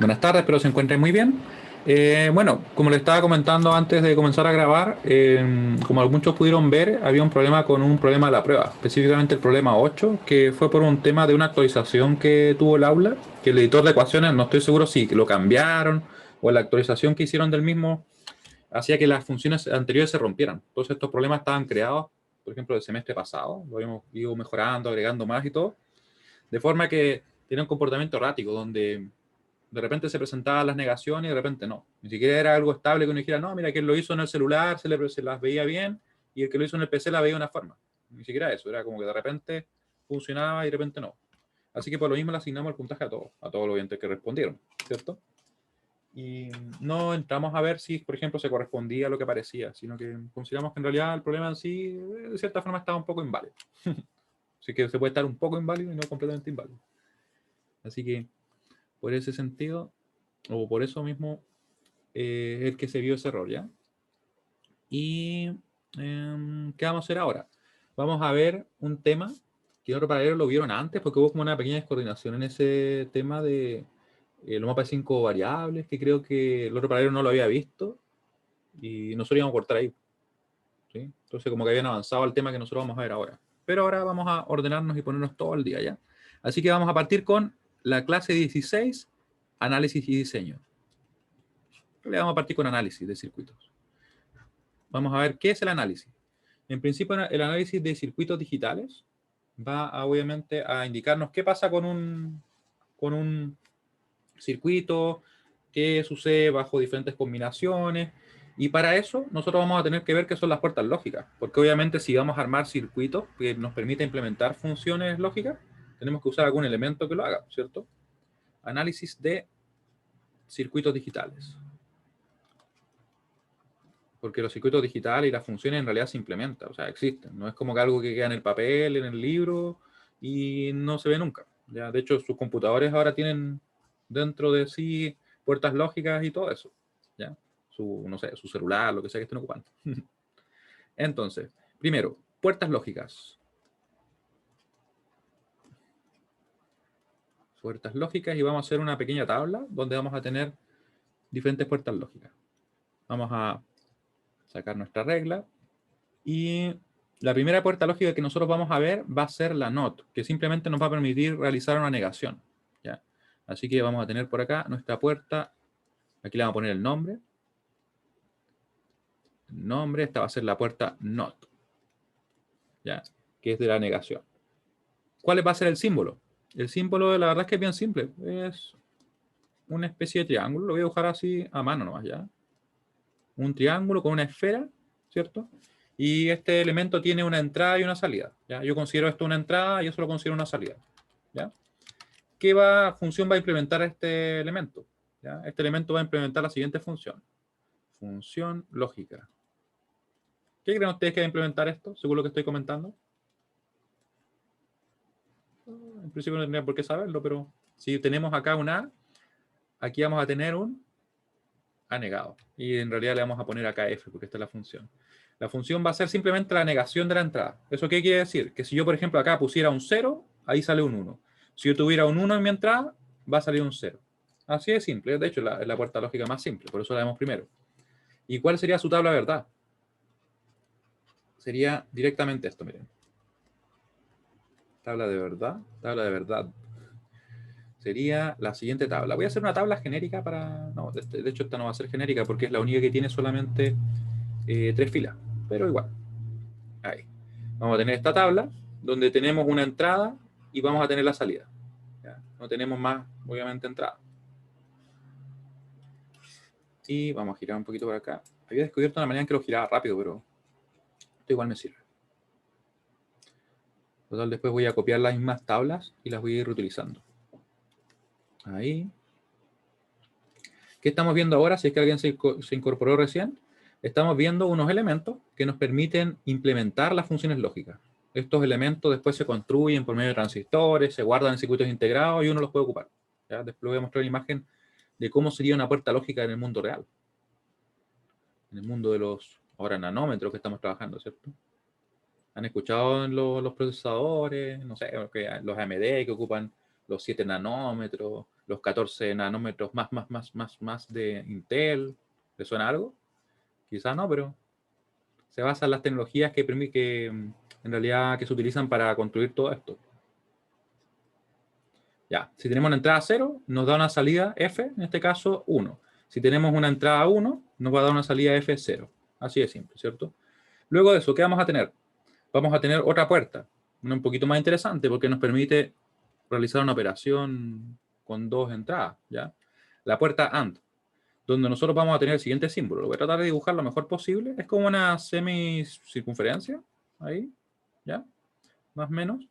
Buenas tardes, espero se encuentren muy bien. Bueno, como les estaba comentando antes de comenzar a grabar, como muchos pudieron ver, había un problema con un problema de la prueba, específicamente el problema 8, que fue por un tema de una actualización que tuvo el aula, que el editor de ecuaciones, no estoy seguro si lo cambiaron o la actualización que hicieron del mismo hacía que las funciones anteriores se rompieran. Entonces estos problemas estaban creados, por ejemplo, el semestre pasado, lo habíamos ido mejorando, agregando más y todo, de forma que tiene un comportamiento errático, donde de repente se presentaban las negaciones y de repente no. Ni siquiera era algo estable que uno dijera, no, mira, que él lo hizo en el celular, se las veía bien, y el que lo hizo en el PC la veía de una forma. Ni siquiera eso, era como que de repente funcionaba y de repente no. Así que por lo mismo le asignamos el puntaje a todos los oyentes que respondieron, ¿cierto? Y no entramos a ver si, por ejemplo, se correspondía a lo que parecía, sino que consideramos que en realidad el problema en sí, de cierta forma, estaba un poco inválido. Así que se puede estar un poco inválido y no completamente inválido. Así que, por ese sentido, o por eso mismo, es el que se vio ese error, ¿ya? Y, ¿qué vamos a hacer ahora? Vamos a ver un tema que otros paralelos lo vieron antes, porque hubo como una pequeña descoordinación en ese tema de los mapas de 5 variables, que creo que el otro paralelo no lo había visto, y nosotros íbamos a cortar ahí, ¿sí? Entonces como que habían avanzado al tema que nosotros vamos a ver ahora. Pero ahora vamos a ordenarnos y ponernos todo el día, ¿ya? Así que vamos a partir con la clase 16, análisis y diseño. Le vamos a partir con análisis de circuitos. Vamos a ver qué es el análisis. En principio, el análisis de circuitos digitales va a, obviamente, a indicarnos qué pasa con un circuito, qué sucede bajo diferentes combinaciones. Y para eso, nosotros vamos a tener que ver qué son las puertas lógicas. Porque obviamente, si vamos a armar circuitos que nos permita implementar funciones lógicas, tenemos que usar algún elemento que lo haga, ¿cierto? Análisis de circuitos digitales. Porque los circuitos digitales y las funciones en realidad se implementan, o sea, existen. No es como que algo que queda en el papel, en el libro, y no se ve nunca. ¿Ya? De hecho, sus computadores ahora tienen dentro de sí puertas lógicas y todo eso. ¿Ya? No sé, su celular, lo que sea que estén ocupando. Entonces, primero, puertas lógicas. Puertas lógicas, y vamos a hacer una pequeña tabla donde vamos a tener diferentes puertas lógicas. Vamos a sacar nuestra regla. Y la primera puerta lógica que nosotros vamos a ver va a ser la NOT, que simplemente nos va a permitir realizar una negación, ¿ya? Así que vamos a tener por acá nuestra puerta. Aquí le vamos a poner el nombre. Esta va a ser la puerta NOT, ¿ya? Que es de la negación. ¿Cuál va a ser el símbolo? El símbolo, la verdad es que es bien simple. Es una especie de triángulo. Lo voy a dibujar así a mano nomás, ¿ya? Un triángulo con una esfera, ¿cierto? Y este elemento tiene una entrada y una salida, ¿ya? Yo considero esto una entrada y eso lo considero una salida, ¿ya? ¿Qué función va a implementar este elemento? ¿Ya? Este elemento va a implementar la siguiente función. Función lógica. ¿Qué creen ustedes que va a implementar esto, según lo que estoy comentando? En principio no tendría por qué saberlo, pero si tenemos acá un A, aquí vamos a tener un A negado. Y en realidad le vamos a poner acá F, porque esta es la función. La función va a ser simplemente la negación de la entrada. ¿Eso qué quiere decir? Que si yo, por ejemplo, acá pusiera un 0, ahí sale un 1. Si yo tuviera un 1 en mi entrada, va a salir un 0. Así de simple. De hecho, es la puerta lógica más simple. Por eso la vemos primero. ¿Y cuál sería su tabla de verdad? Sería directamente esto, miren. Tabla de verdad. Tabla de verdad. Sería la siguiente tabla. Voy a hacer una tabla genérica para... No, de hecho esta no va a ser genérica porque es la única que tiene solamente 3 filas. Pero igual. Ahí. Vamos a tener esta tabla donde tenemos una entrada y vamos a tener la salida. ¿Ya? No tenemos más, obviamente, entrada. Y vamos a girar un poquito por acá. Había descubierto una manera en que lo giraba rápido, pero esto igual me sirve. Total, después voy a copiar las mismas tablas y las voy a ir reutilizando. Ahí. ¿Qué estamos viendo ahora? Si es que alguien se incorporó recién, estamos viendo unos elementos que nos permiten implementar las funciones lógicas. Estos elementos después se construyen por medio de transistores, se guardan en circuitos integrados y uno los puede ocupar. ¿Ya? Después voy a mostrar una imagen de cómo sería una puerta lógica en el mundo real. En el mundo de los, ahora, nanómetros que estamos trabajando, ¿cierto? ¿Han escuchado los procesadores? No sé, los AMD que ocupan los 7 nanómetros, los 14 nanómetros más de Intel. ¿Le suena algo? Quizás no, pero se basa en las tecnologías que en realidad que se utilizan para construir todo esto. Ya, si tenemos una entrada 0, nos da una salida F, en este caso 1. Si tenemos una entrada 1, nos va a dar una salida F0. Así de simple, ¿cierto? Luego de eso, ¿qué vamos a tener? Vamos a tener otra puerta, una un poquito más interesante porque nos permite realizar una operación con dos entradas, ¿ya? La puerta AND, donde nosotros vamos a tener el siguiente símbolo. Lo voy a tratar de dibujar lo mejor posible. Es como una semicircunferencia, ahí, ¿ya? Más o menos.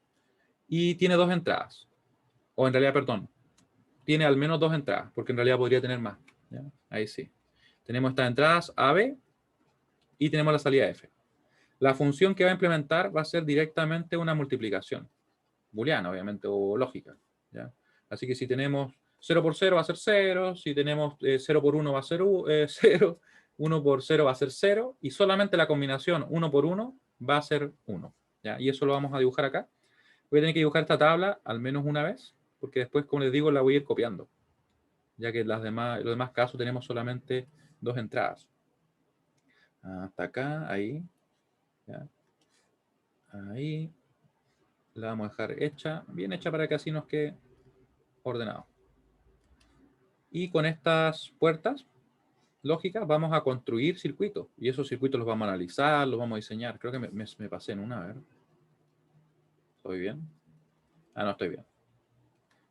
Y tiene dos entradas. O en realidad, perdón, tiene al menos dos entradas, porque en realidad podría tener más, ¿ya? Ahí sí. Tenemos estas entradas A, B y tenemos la salida F. La función que va a implementar va a ser directamente una multiplicación, booleana, obviamente, o lógica, ¿ya? Así que si tenemos 0 por 0 va a ser 0, si tenemos 0 por 1 va a ser 0, 1 por 0 va a ser 0, y solamente la combinación 1 por 1 va a ser 1, ¿ya? Y eso lo vamos a dibujar acá. Voy a tener que dibujar esta tabla al menos una vez, porque después, como les digo, la voy a ir copiando, ya que los demás casos tenemos solamente dos entradas. Hasta acá, ahí, ¿ya? Ahí. La vamos a dejar hecha, bien hecha para que así nos quede ordenado. Y con estas puertas lógicas vamos a construir circuitos. Y esos circuitos los vamos a analizar, los vamos a diseñar. Creo que me pasé en una, a ver. ¿Estoy bien? Ah, no, estoy bien.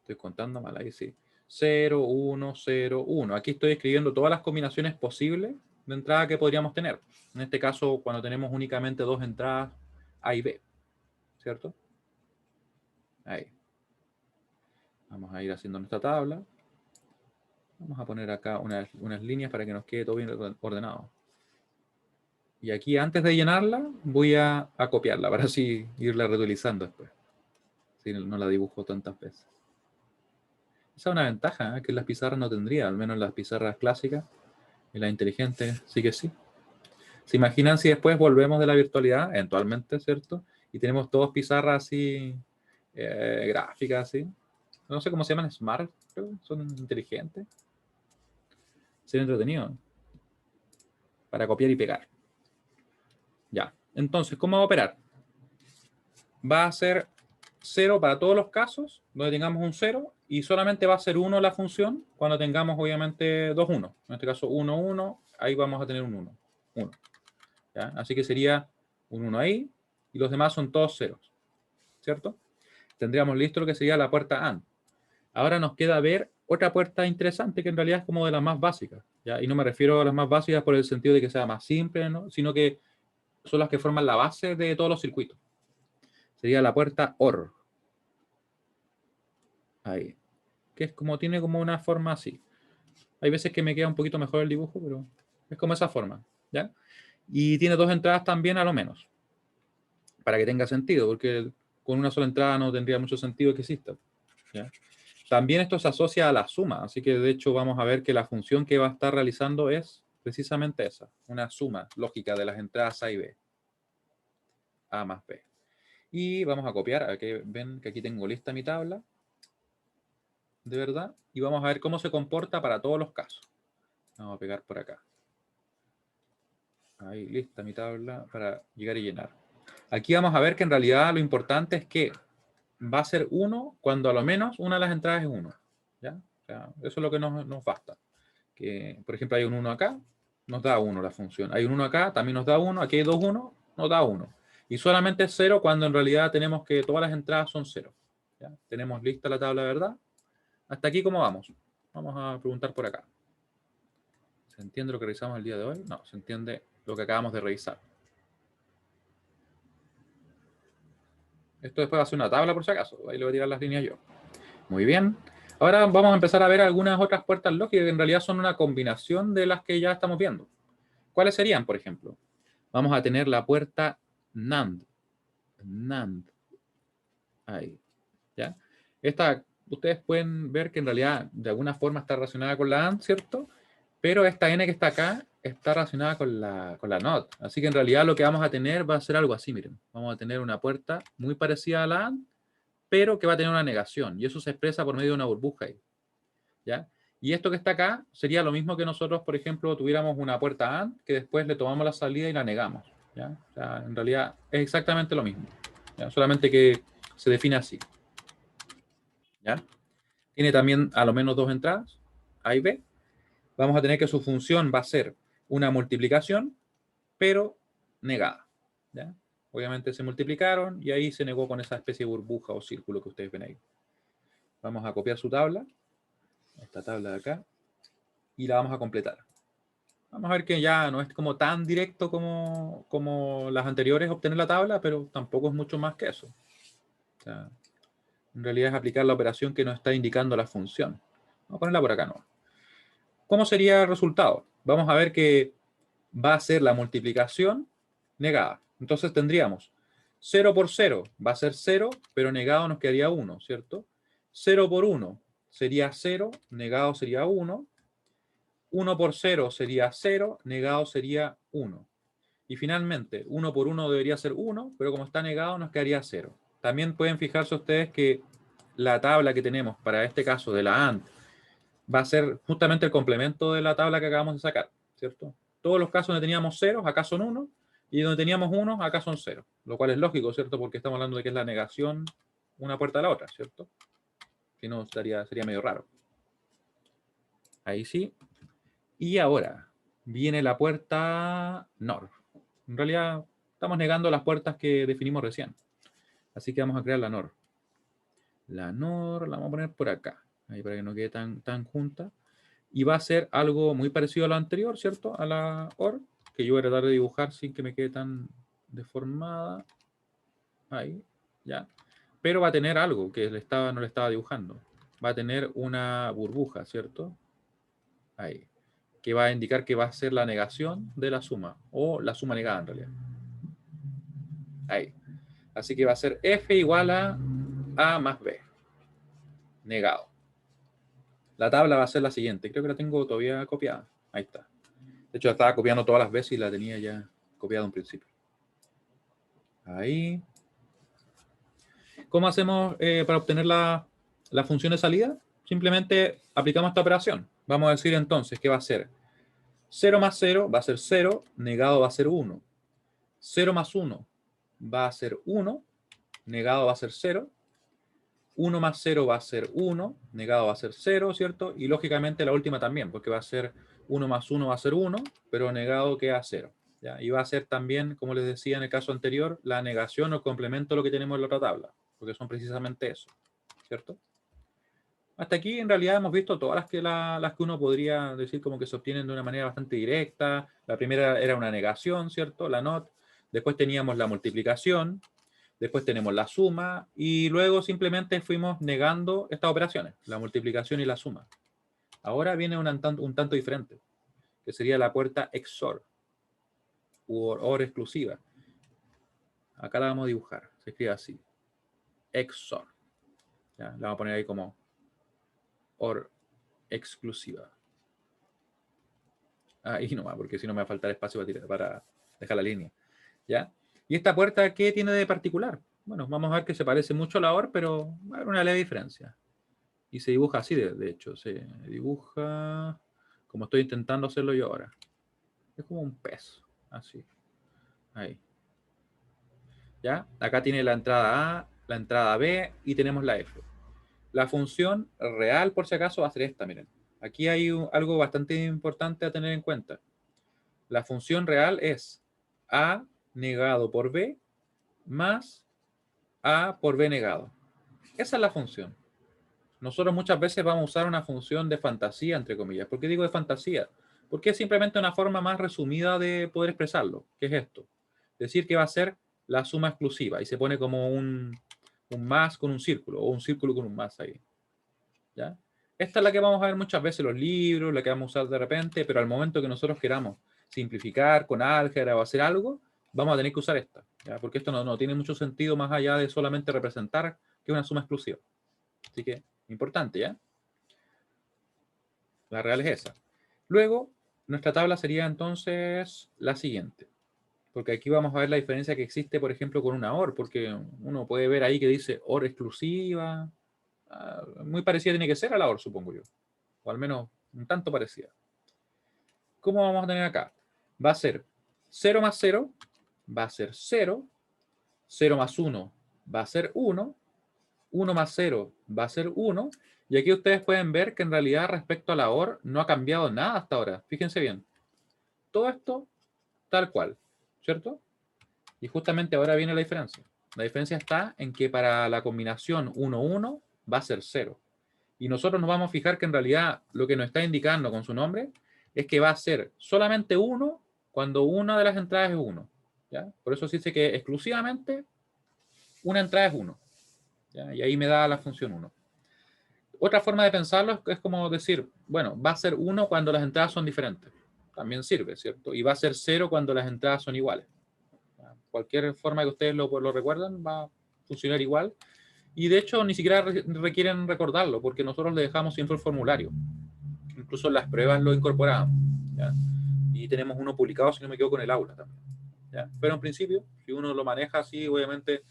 Estoy contando mal, ahí sí. 0, 1, 0, 1. Aquí estoy escribiendo todas las combinaciones posibles de entrada que podríamos tener. En este caso, cuando tenemos únicamente dos entradas A y B. ¿Cierto? Ahí. Vamos a ir haciendo nuestra tabla. Vamos a poner acá unas líneas para que nos quede todo bien ordenado. Y aquí, antes de llenarla, voy a copiarla para así irla reutilizando después. Si no la dibujo tantas veces. Esa es una ventaja, que en las pizarras no tendría, al menos en las pizarras clásicas. En las inteligentes sí que sí. ¿Se imaginan si después volvemos de la virtualidad? Eventualmente, ¿cierto? Y tenemos todas pizarras así, gráficas así. No sé cómo se llaman, smart, creo. Son inteligentes. Sería entretenido para copiar y pegar. Ya. Entonces, ¿cómo va a operar? Va a ser 0 para todos los casos donde tengamos un 0 y solamente va a ser 1 la función cuando tengamos obviamente dos 1. En este caso 1, 1, ahí vamos a tener un 1. 1. ¿Ya? Así que sería un 1 ahí y los demás son todos ceros. ¿Cierto? Tendríamos listo lo que sería la puerta AND. Ahora nos queda ver otra puerta interesante que en realidad es como de las más básicas, ¿ya? Y no me refiero a las más básicas por el sentido de que sea más simple, ¿no? Sino que son las que forman la base de todos los circuitos. Sería la puerta OR. Ahí. Que es como, tiene como una forma así. Hay veces que me queda un poquito mejor el dibujo, pero es como esa forma, ¿ya? Y tiene dos entradas también a lo menos, para que tenga sentido, porque con una sola entrada no tendría mucho sentido que exista, ¿ya? También esto se asocia a la suma, así que de hecho vamos a ver que la función que va a estar realizando es precisamente esa, una suma lógica de las entradas A y B. A más B. Y vamos a copiar, aquí ven que aquí tengo lista mi tabla, de verdad, y vamos a ver cómo se comporta para todos los casos. Vamos a pegar por acá. Ahí, lista mi tabla para llegar y llenar. Aquí vamos a ver que en realidad lo importante es que va a ser 1 cuando a lo menos una de las entradas es 1. ¿Ya? O sea, eso es lo que nos basta. Que, por ejemplo, hay un 1 acá, nos da 1 la función. Hay un 1 acá, también nos da 1. Aquí hay dos 1, nos da 1. Y solamente es 0 cuando en realidad tenemos que todas las entradas son 0. ¿Ya? Tenemos lista la tabla, ¿verdad? Hasta aquí, ¿cómo vamos? Vamos a preguntar por acá. ¿Se entiende lo que revisamos el día de hoy? No, se entiende lo que acabamos de revisar. Esto después va a ser una tabla por si acaso. Ahí le voy a tirar las líneas yo. Muy bien. Ahora vamos a empezar a ver algunas otras puertas lógicas que en realidad son una combinación de las que ya estamos viendo. ¿Cuáles serían, por ejemplo? Vamos a tener la puerta NAND. NAND. Ahí. ¿Ya? Esta, ustedes pueden ver que en realidad de alguna forma está relacionada con la AND, ¿cierto? Pero esta N que está acá está relacionada con la NOT. Así que en realidad lo que vamos a tener va a ser algo así, miren. Vamos a tener una puerta muy parecida a la AND, pero que va a tener una negación. Y eso se expresa por medio de una burbuja ahí. ¿ya? Y esto que está acá sería lo mismo que nosotros, por ejemplo, tuviéramos una puerta AND que después le tomamos la salida y la negamos, ¿ya? O sea, en realidad es exactamente lo mismo, ¿ya? Solamente que se define así, ¿ya? Tiene también a lo menos dos entradas, A y B. Vamos a tener que su función va a ser una multiplicación, pero negada, ¿ya? Obviamente se multiplicaron y ahí se negó con esa especie de burbuja o círculo que ustedes ven ahí. Vamos a copiar su tabla, esta tabla de acá, y la vamos a completar. Vamos a ver que ya no es como tan directo como las anteriores obtener la tabla, pero tampoco es mucho más que eso. O sea, en realidad es aplicar la operación que nos está indicando la función. Vamos a ponerla por acá, ¿no? ¿Cómo sería el resultado? Vamos a ver que va a ser la multiplicación negada. Entonces tendríamos 0 por 0 va a ser 0, pero negado nos quedaría 1, ¿cierto? 0 por 1 sería 0, negado sería 1. 1 por 0 sería 0, negado sería 1. Y finalmente, 1 por 1 debería ser 1, pero como está negado nos quedaría 0. También pueden fijarse ustedes que la tabla que tenemos para este caso de la AND va a ser justamente el complemento de la tabla que acabamos de sacar, ¿cierto? Todos los casos donde teníamos ceros, acá son 1, y donde teníamos 1, acá son 0. Lo cual es lógico, ¿cierto? Porque estamos hablando de que es la negación una puerta a la otra, ¿cierto? Si no, sería medio raro. Ahí sí. Y ahora viene la puerta NOR. En realidad estamos negando las puertas que definimos recién. Así que vamos a crear la NOR. La NOR la vamos a poner por acá, ahí para que no quede tan junta. Y va a ser algo muy parecido a lo anterior, ¿cierto? A la OR, que yo voy a tratar de dibujar sin que me quede tan deformada. Ahí, ya. Pero va a tener algo que no le estaba dibujando. Va a tener una burbuja, ¿cierto? Ahí. Que va a indicar que va a ser la negación de la suma, o la suma negada en realidad. Ahí. Así que va a ser F igual a más B. Negado. La tabla va a ser la siguiente. Creo que la tengo todavía copiada. Ahí está. De hecho, la estaba copiando todas las veces y la tenía ya copiada en principio. Ahí. ¿Cómo hacemos para obtener la función de salida? Simplemente aplicamos esta operación. Vamos a decir entonces que va a ser 0 más 0 va a ser 0, negado va a ser 1. 0 más 1 va a ser 1, negado va a ser 0. 1 más 0 va a ser 1, negado va a ser 0, ¿cierto? Y lógicamente la última también, porque va a ser 1 más 1 va a ser 1, pero negado queda 0. ¿Ya? Y va a ser también, como les decía en el caso anterior, la negación o complemento de lo que tenemos en la otra tabla, porque son precisamente eso, ¿cierto? Hasta aquí en realidad hemos visto todas las que uno podría decir como que se obtienen de una manera bastante directa. La primera era una negación, ¿cierto? La NOT. Después teníamos la multiplicación. Después tenemos la suma. Y luego simplemente fuimos negando estas operaciones, la multiplicación y la suma. Ahora viene un tanto diferente, que sería la puerta XOR, u OR exclusiva. Acá la vamos a dibujar. Se escribe así. XOR. ¿Ya? La vamos a poner ahí como OR exclusiva. Ahí nomás, porque si no me va a faltar espacio para dejar la línea. ¿Ya? ¿Y esta puerta qué tiene de particular? Bueno, vamos a ver que se parece mucho a la OR, pero va a haber una leve diferencia. Y se dibuja así, de hecho. Se dibuja como estoy intentando hacerlo yo ahora. Es como un pez. Así. Ahí. ¿Ya? Acá tiene la entrada A, la entrada B y tenemos la F. La función real, por si acaso, va a ser esta, miren. Aquí hay algo bastante importante a tener en cuenta. La función real es A negado por B más A por B negado. Esa es la función. Nosotros muchas veces vamos a usar una función de fantasía, entre comillas. ¿Por qué digo de fantasía? Porque es simplemente una forma más resumida de poder expresarlo. ¿Qué es esto? Decir que va a ser la suma exclusiva y se pone como un más con un círculo o un círculo con un más ahí. ¿Ya? Esta es la que vamos a ver muchas veces en los libros, la que vamos a usar de repente, pero al momento que nosotros queramos simplificar con álgebra o hacer algo, vamos a tener que usar esta, ¿ya? Porque esto no tiene mucho sentido más allá de solamente representar que es una suma exclusiva. Así que, importante, ¿ya? La real es esa. Luego, nuestra tabla sería entonces la siguiente. Porque aquí vamos a ver la diferencia que existe, por ejemplo, con una OR, porque uno puede ver ahí que dice OR exclusiva. Muy parecida tiene que ser a la OR, supongo yo. o al menos un tanto parecida. ¿Cómo vamos a tener acá? Va a ser 0 más 0, va a ser 0, 0 más 1 va a ser 1, 1 más 0 va a ser 1, y aquí ustedes pueden ver que en realidad respecto a la OR no ha cambiado nada hasta ahora. Fíjense bien. Todo esto tal cual, ¿cierto? Y justamente ahora viene la diferencia. La diferencia está en que para la combinación 1-1 va a ser 0. Y nosotros nos vamos a fijar que en realidad lo que nos está indicando con su nombre es que va a ser solamente 1 cuando una de las entradas es 1. ¿Ya? Por eso se dice que exclusivamente una entrada es 1. ¿Ya? Y ahí me da la función 1. Otra forma de pensarlo es como decir, bueno, va a ser 1 cuando las entradas son diferentes. También sirve, ¿cierto? Y va a ser 0 cuando las entradas son iguales. Cualquier forma que ustedes lo recuerden va a funcionar igual. Y de hecho ni siquiera requieren recordarlo, porque nosotros le dejamos siempre el formulario. Incluso en las pruebas lo incorporamos. ¿Ya? Y tenemos uno publicado, si no me equivoco, en el aula también. ¿Ya? Pero en principio, si uno lo maneja así, obviamente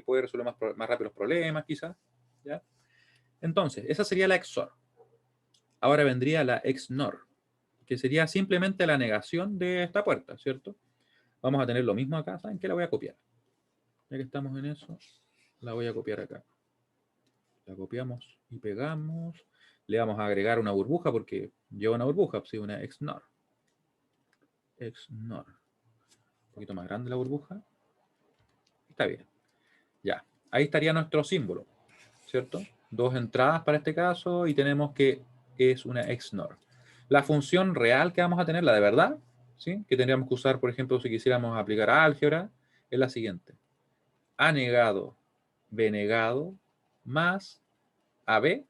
puede resolver más rápido los problemas, quizás. ¿Ya? Entonces, esa sería la XOR. Ahora vendría la XNOR, que sería simplemente la negación de esta puerta, ¿cierto? Vamos a tener lo mismo acá. ¿Saben qué? La voy a copiar. Ya que estamos en eso, la voy a copiar acá. La copiamos y pegamos. Le vamos a agregar una burbuja porque lleva una burbuja, sí, una XNOR. XNOR. Un poquito más grande la burbuja. Está bien. Ya. Ahí estaría nuestro símbolo, ¿cierto? Dos entradas para este caso y tenemos que es una XNOR. La función real que vamos a tener, la de verdad, ¿sí? Que tendríamos que usar, por ejemplo, si quisiéramos aplicar álgebra, es la siguiente. A negado, B negado, más AB.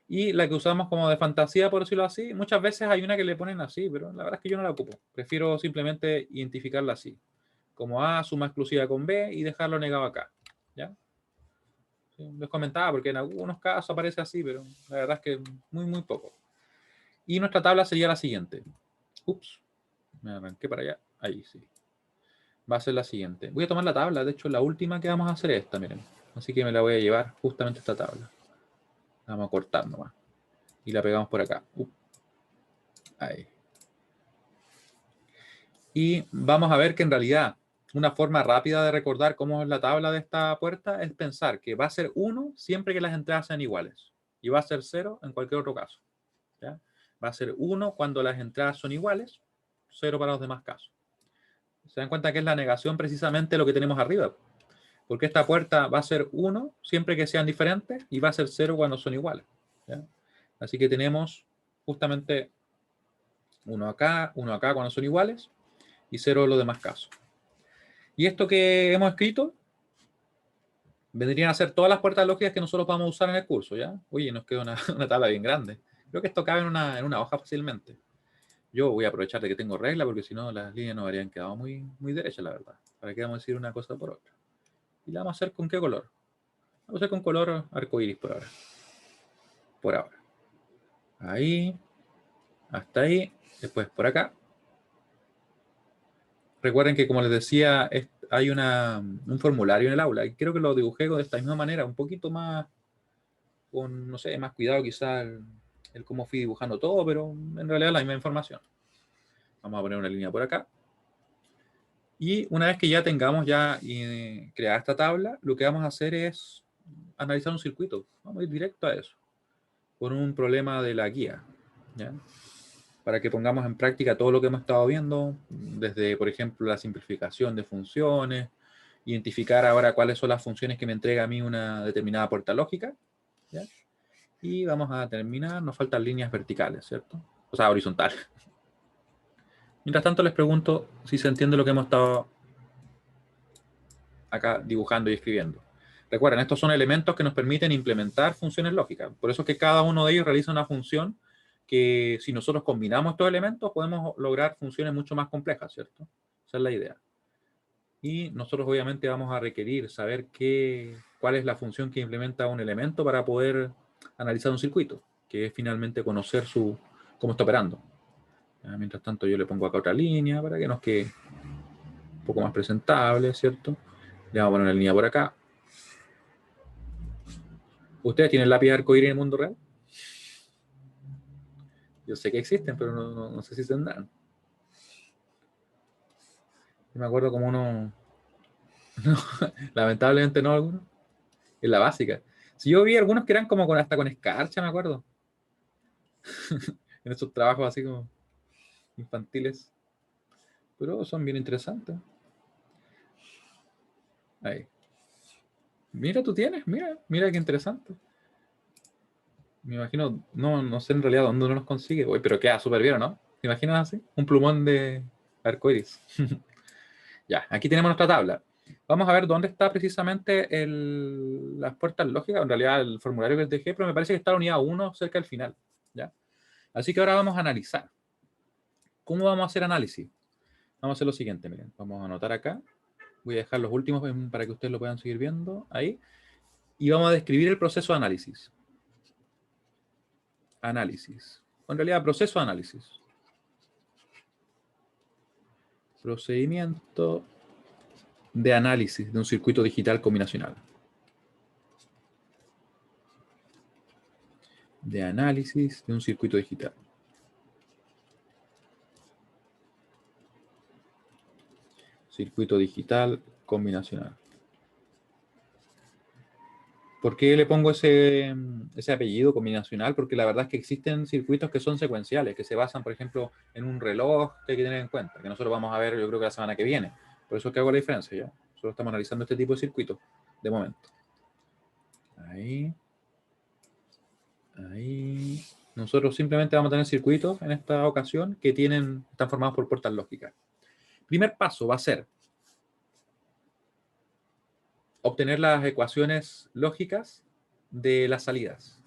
Y la que usamos como de fantasía, por decirlo así, muchas veces hay una que le ponen así, pero la verdad es que yo no la ocupo. Prefiero simplemente identificarla así. Como A, suma exclusiva con B y dejarlo negado acá. ¿Ya? Sí, les comentaba porque en algunos casos aparece así, pero la verdad es que muy, muy poco. Y nuestra tabla sería la siguiente. Ups, me arranqué para allá. Ahí sí. Va a ser la siguiente. Voy a tomar la tabla, de hecho la última que vamos a hacer es esta, miren. Así que me la voy a llevar justamente esta tabla. La vamos a cortar nomás. Y la pegamos por acá. Ahí. Y vamos a ver que en realidad una forma rápida de recordar cómo es la tabla de esta puerta es pensar que va a ser 1 siempre que las entradas sean iguales. Y va a ser 0 en cualquier otro caso. ¿Ya? Va a ser 1 cuando las entradas son iguales, 0 para los demás casos. ¿Se dan cuenta que es la negación precisamente lo que tenemos arriba? Porque esta puerta va a ser 1 siempre que sean diferentes y va a ser 0 cuando son iguales. ¿Ya? Así que tenemos justamente 1 acá cuando son iguales y 0 en los demás casos. Y esto que hemos escrito vendrían a ser todas las puertas lógicas que nosotros vamos a usar en el curso, ¿ya? Oye, nos queda una tabla bien grande. Creo que esto cabe en una hoja fácilmente. Yo voy a aprovechar de que tengo regla porque si no las líneas nos habrían quedado muy, muy derechas, la verdad. ¿Para qué vamos a decir una cosa por otra? ¿Y la vamos a hacer con qué color? Vamos a hacer con color arcoíris por ahora. Por ahora. Ahí. Hasta ahí. Después por acá. Recuerden que, como les decía, hay un formulario en el aula y creo que lo dibujé de esta misma manera, un poquito más, con, no sé, más cuidado quizás el cómo fui dibujando todo, pero en realidad es la misma información. Vamos a poner una línea por acá. Y una vez que ya tengamos creada esta tabla, lo que vamos a hacer es analizar un circuito. Vamos a ir directo a eso, por un problema de la guía. ¿Ya? Para que pongamos en práctica todo lo que hemos estado viendo, desde, por ejemplo, la simplificación de funciones, identificar ahora cuáles son las funciones que me entrega a mí una determinada puerta lógica, ¿ya? Y vamos a terminar, nos faltan líneas verticales, ¿cierto? O sea, horizontales. Mientras tanto, les pregunto si se entiende lo que hemos estado acá dibujando y escribiendo. Recuerden, estos son elementos que nos permiten implementar funciones lógicas. Por eso es que cada uno de ellos realiza una función que si nosotros combinamos estos elementos podemos lograr funciones mucho más complejas, ¿cierto? Esa es la idea. Y nosotros obviamente vamos a requerir saber cuál es la función que implementa un elemento para poder analizar un circuito, que es finalmente conocer cómo está operando. Mientras tanto yo le pongo acá otra línea para que nos quede un poco más presentable, ¿cierto? Le vamos a poner una línea por acá. ¿Ustedes tienen lápiz arcoíris en el mundo real? Yo sé que existen, pero no sé si tendrán. Yo me acuerdo como uno... No, lamentablemente no algunos. En la básica. Si yo vi algunos que eran como con, hasta con escarcha, me acuerdo. En esos trabajos así como infantiles. Pero son bien interesantes. Ahí. Mira, tú tienes, mira qué interesante. Me imagino, no sé en realidad dónde uno los consigue, uy, pero queda súper bien, ¿no? ¿Te imaginas así? Un plumón de arcoiris. Ya, aquí tenemos nuestra tabla. Vamos a ver dónde está precisamente las puertas lógicas. En realidad el formulario que les dejé, pero me parece que está la unidad 1 cerca del final. ¿Ya? Así que ahora vamos a analizar. ¿Cómo vamos a hacer análisis? Vamos a hacer lo siguiente, miren. Vamos a anotar acá. Voy a dejar los últimos para que ustedes lo puedan seguir viendo ahí. Y vamos a describir el proceso de análisis. Análisis. En realidad, proceso de análisis. Procedimiento de análisis de un circuito digital combinacional. De análisis de un circuito digital. Circuito digital combinacional. ¿Por qué le pongo ese apellido combinacional? Porque la verdad es que existen circuitos que son secuenciales, que se basan, por ejemplo, en un reloj que hay que tener en cuenta, que nosotros vamos a ver, yo creo que la semana que viene. Por eso es que hago la diferencia, ¿ya? Solo estamos analizando este tipo de circuitos, de momento. Ahí. Ahí. Nosotros simplemente vamos a tener circuitos en esta ocasión que están formados por puertas lógicas. Primer paso va a ser obtener las ecuaciones lógicas de las salidas.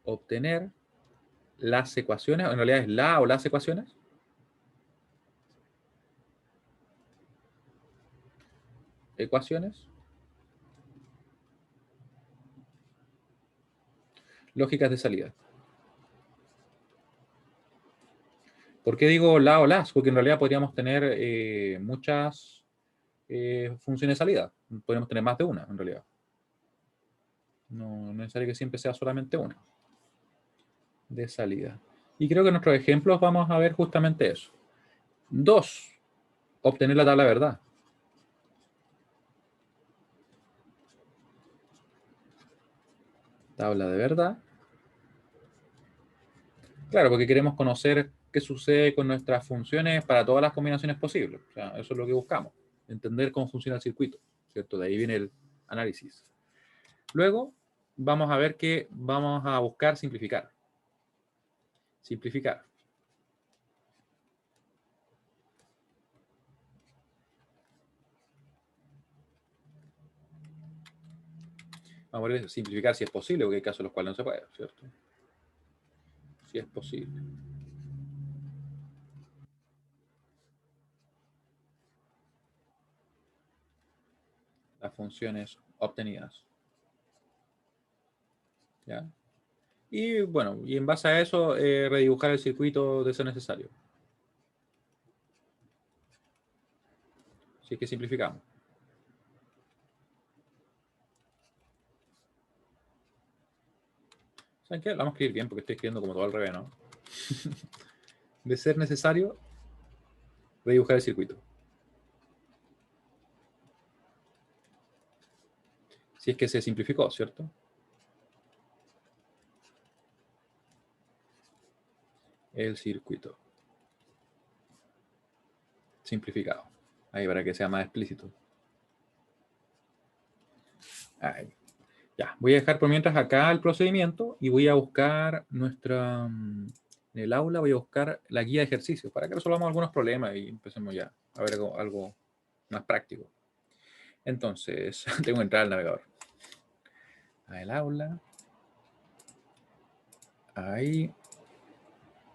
Obtener las ecuaciones, en realidad es la o las ecuaciones. Ecuaciones lógicas de salida. ¿Por qué digo la o las? Porque en realidad podríamos tener muchas funciones de salida. Podríamos tener más de una, en realidad. No es necesario que siempre sea solamente una de salida. Y creo que en nuestros ejemplos vamos a ver justamente eso. 2. Obtener la tabla de verdad. Tabla de verdad. Claro, porque queremos conocer qué sucede con nuestras funciones para todas las combinaciones posibles. O sea, eso es lo que buscamos. Entender cómo funciona el circuito, ¿cierto? De ahí viene el análisis. Luego, vamos a ver que vamos a buscar simplificar. Simplificar. Vamos a ver simplificar si es posible, porque hay casos en los cuales no se puede, ¿cierto? Si es posible. Las funciones obtenidas. ¿Ya? Y bueno, y en base a eso, redibujar el circuito de ser necesario. Si es que simplificamos. ¿Saben qué? Lo vamos a escribir bien porque estoy escribiendo como todo al revés, ¿no? De ser necesario, redibujar el circuito. Si es que se simplificó, ¿cierto? El circuito. Simplificado. Ahí para que sea más explícito. Ahí. Ya, voy a dejar por mientras acá el procedimiento y voy a buscar en el aula voy a buscar la guía de ejercicios para que resolvamos algunos problemas y empecemos ya a ver algo más práctico. Entonces, tengo que entrar al navegador. A el aula. Ahí.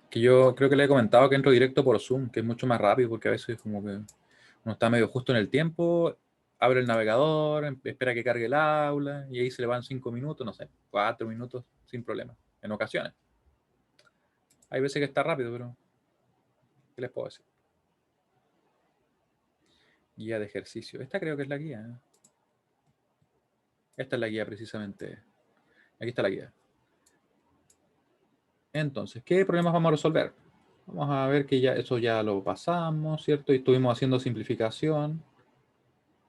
Que yo creo que le he comentado que entro directo por Zoom, que es mucho más rápido porque a veces como que uno está medio justo en el tiempo, abre el navegador, espera que cargue el aula y ahí se le van 5 minutos, no sé, 4 minutos sin problema, en ocasiones. Hay veces que está rápido, pero ¿qué les puedo decir? Guía de ejercicio. Esta creo que es la guía, ¿eh? Esta es la guía precisamente. Aquí está la guía. Entonces, ¿qué problemas vamos a resolver? Vamos a ver que ya eso ya lo pasamos, ¿cierto? Y estuvimos haciendo simplificación.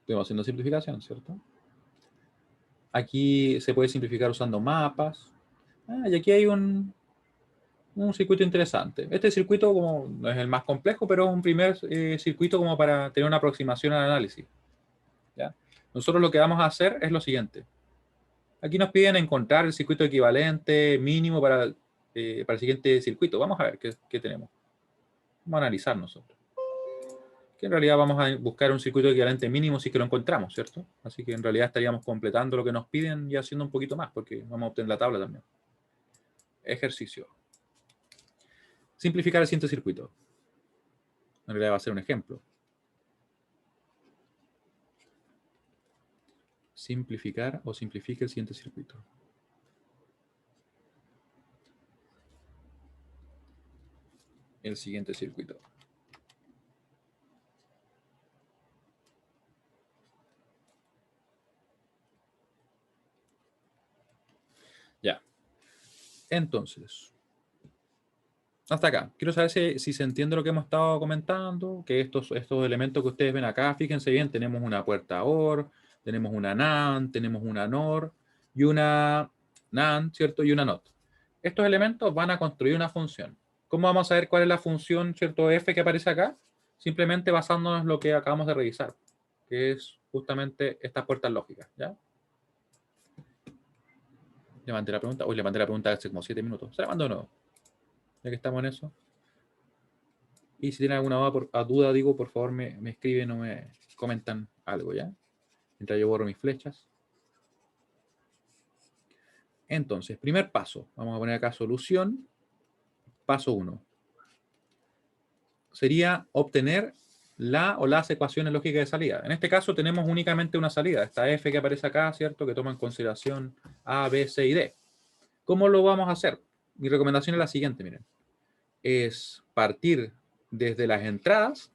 Estuvimos haciendo simplificación, ¿cierto? Aquí se puede simplificar usando mapas. Y aquí hay un circuito interesante. Este circuito como no es el más complejo, pero es un primer circuito como para tener una aproximación al análisis. ¿Ya? Nosotros lo que vamos a hacer es lo siguiente. Aquí nos piden encontrar el circuito equivalente mínimo para el siguiente circuito. Vamos a ver qué tenemos. Vamos a analizar nosotros. Que en realidad vamos a buscar un circuito equivalente mínimo si que lo encontramos, ¿cierto? Así que en realidad estaríamos completando lo que nos piden y haciendo un poquito más, porque vamos a obtener la tabla también. Ejercicio. Simplificar el siguiente circuito. En realidad va a ser un ejemplo. Simplificar o simplifique el siguiente circuito. El siguiente circuito. Ya. Entonces, hasta acá. Quiero saber si se entiende lo que hemos estado comentando, que estos elementos que ustedes ven acá, fíjense bien, tenemos una puerta OR, tenemos una NAND, tenemos una NOR y una NAND, ¿cierto? Y una NOT. Estos elementos van a construir una función. ¿Cómo vamos a ver cuál es la función, ¿cierto? F que aparece acá? Simplemente basándonos en lo que acabamos de revisar, que es justamente estas puertas lógicas, ¿ya? Levanté la pregunta. Uy, levanté la pregunta hace como 7 minutos. ¿Se la mando o no? Ya que estamos en eso. Y si tienen alguna duda, digo, por favor me escriben o me comentan algo, ¿ya? Mientras yo borro mis flechas. Entonces, primer paso. Vamos a poner acá solución. Paso 1. Sería obtener la o las ecuaciones lógicas de salida. En este caso tenemos únicamente una salida. Esta F que aparece acá, ¿cierto? Que toma en consideración A, B, C y D. ¿Cómo lo vamos a hacer? Mi recomendación es la siguiente, miren. Es partir desde las entradas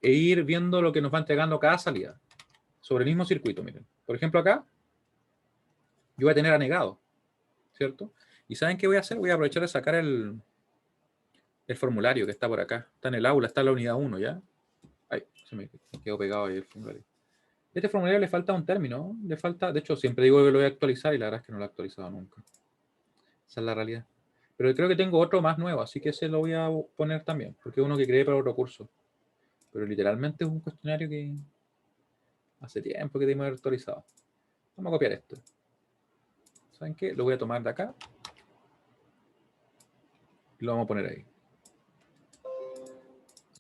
e ir viendo lo que nos va entregando cada salida. Sobre el mismo circuito, miren. Por ejemplo, acá yo voy a tener anegado, ¿cierto? ¿Y saben qué voy a hacer? Voy a aprovechar de sacar el formulario que está por acá. Está en el aula, está en la unidad 1, ¿ya? Ay, se me quedó pegado ahí el formulario. Este formulario le falta un término, le falta, de hecho, siempre digo que lo voy a actualizar y la verdad es que no lo he actualizado nunca. Esa es la realidad. Pero creo que tengo otro más nuevo, así que ese lo voy a poner también, porque es uno que creé para otro curso. Pero literalmente es un cuestionario que hace tiempo que debimos haber actualizado. Vamos a copiar esto. ¿Saben qué? Lo voy a tomar de acá y lo vamos a poner ahí.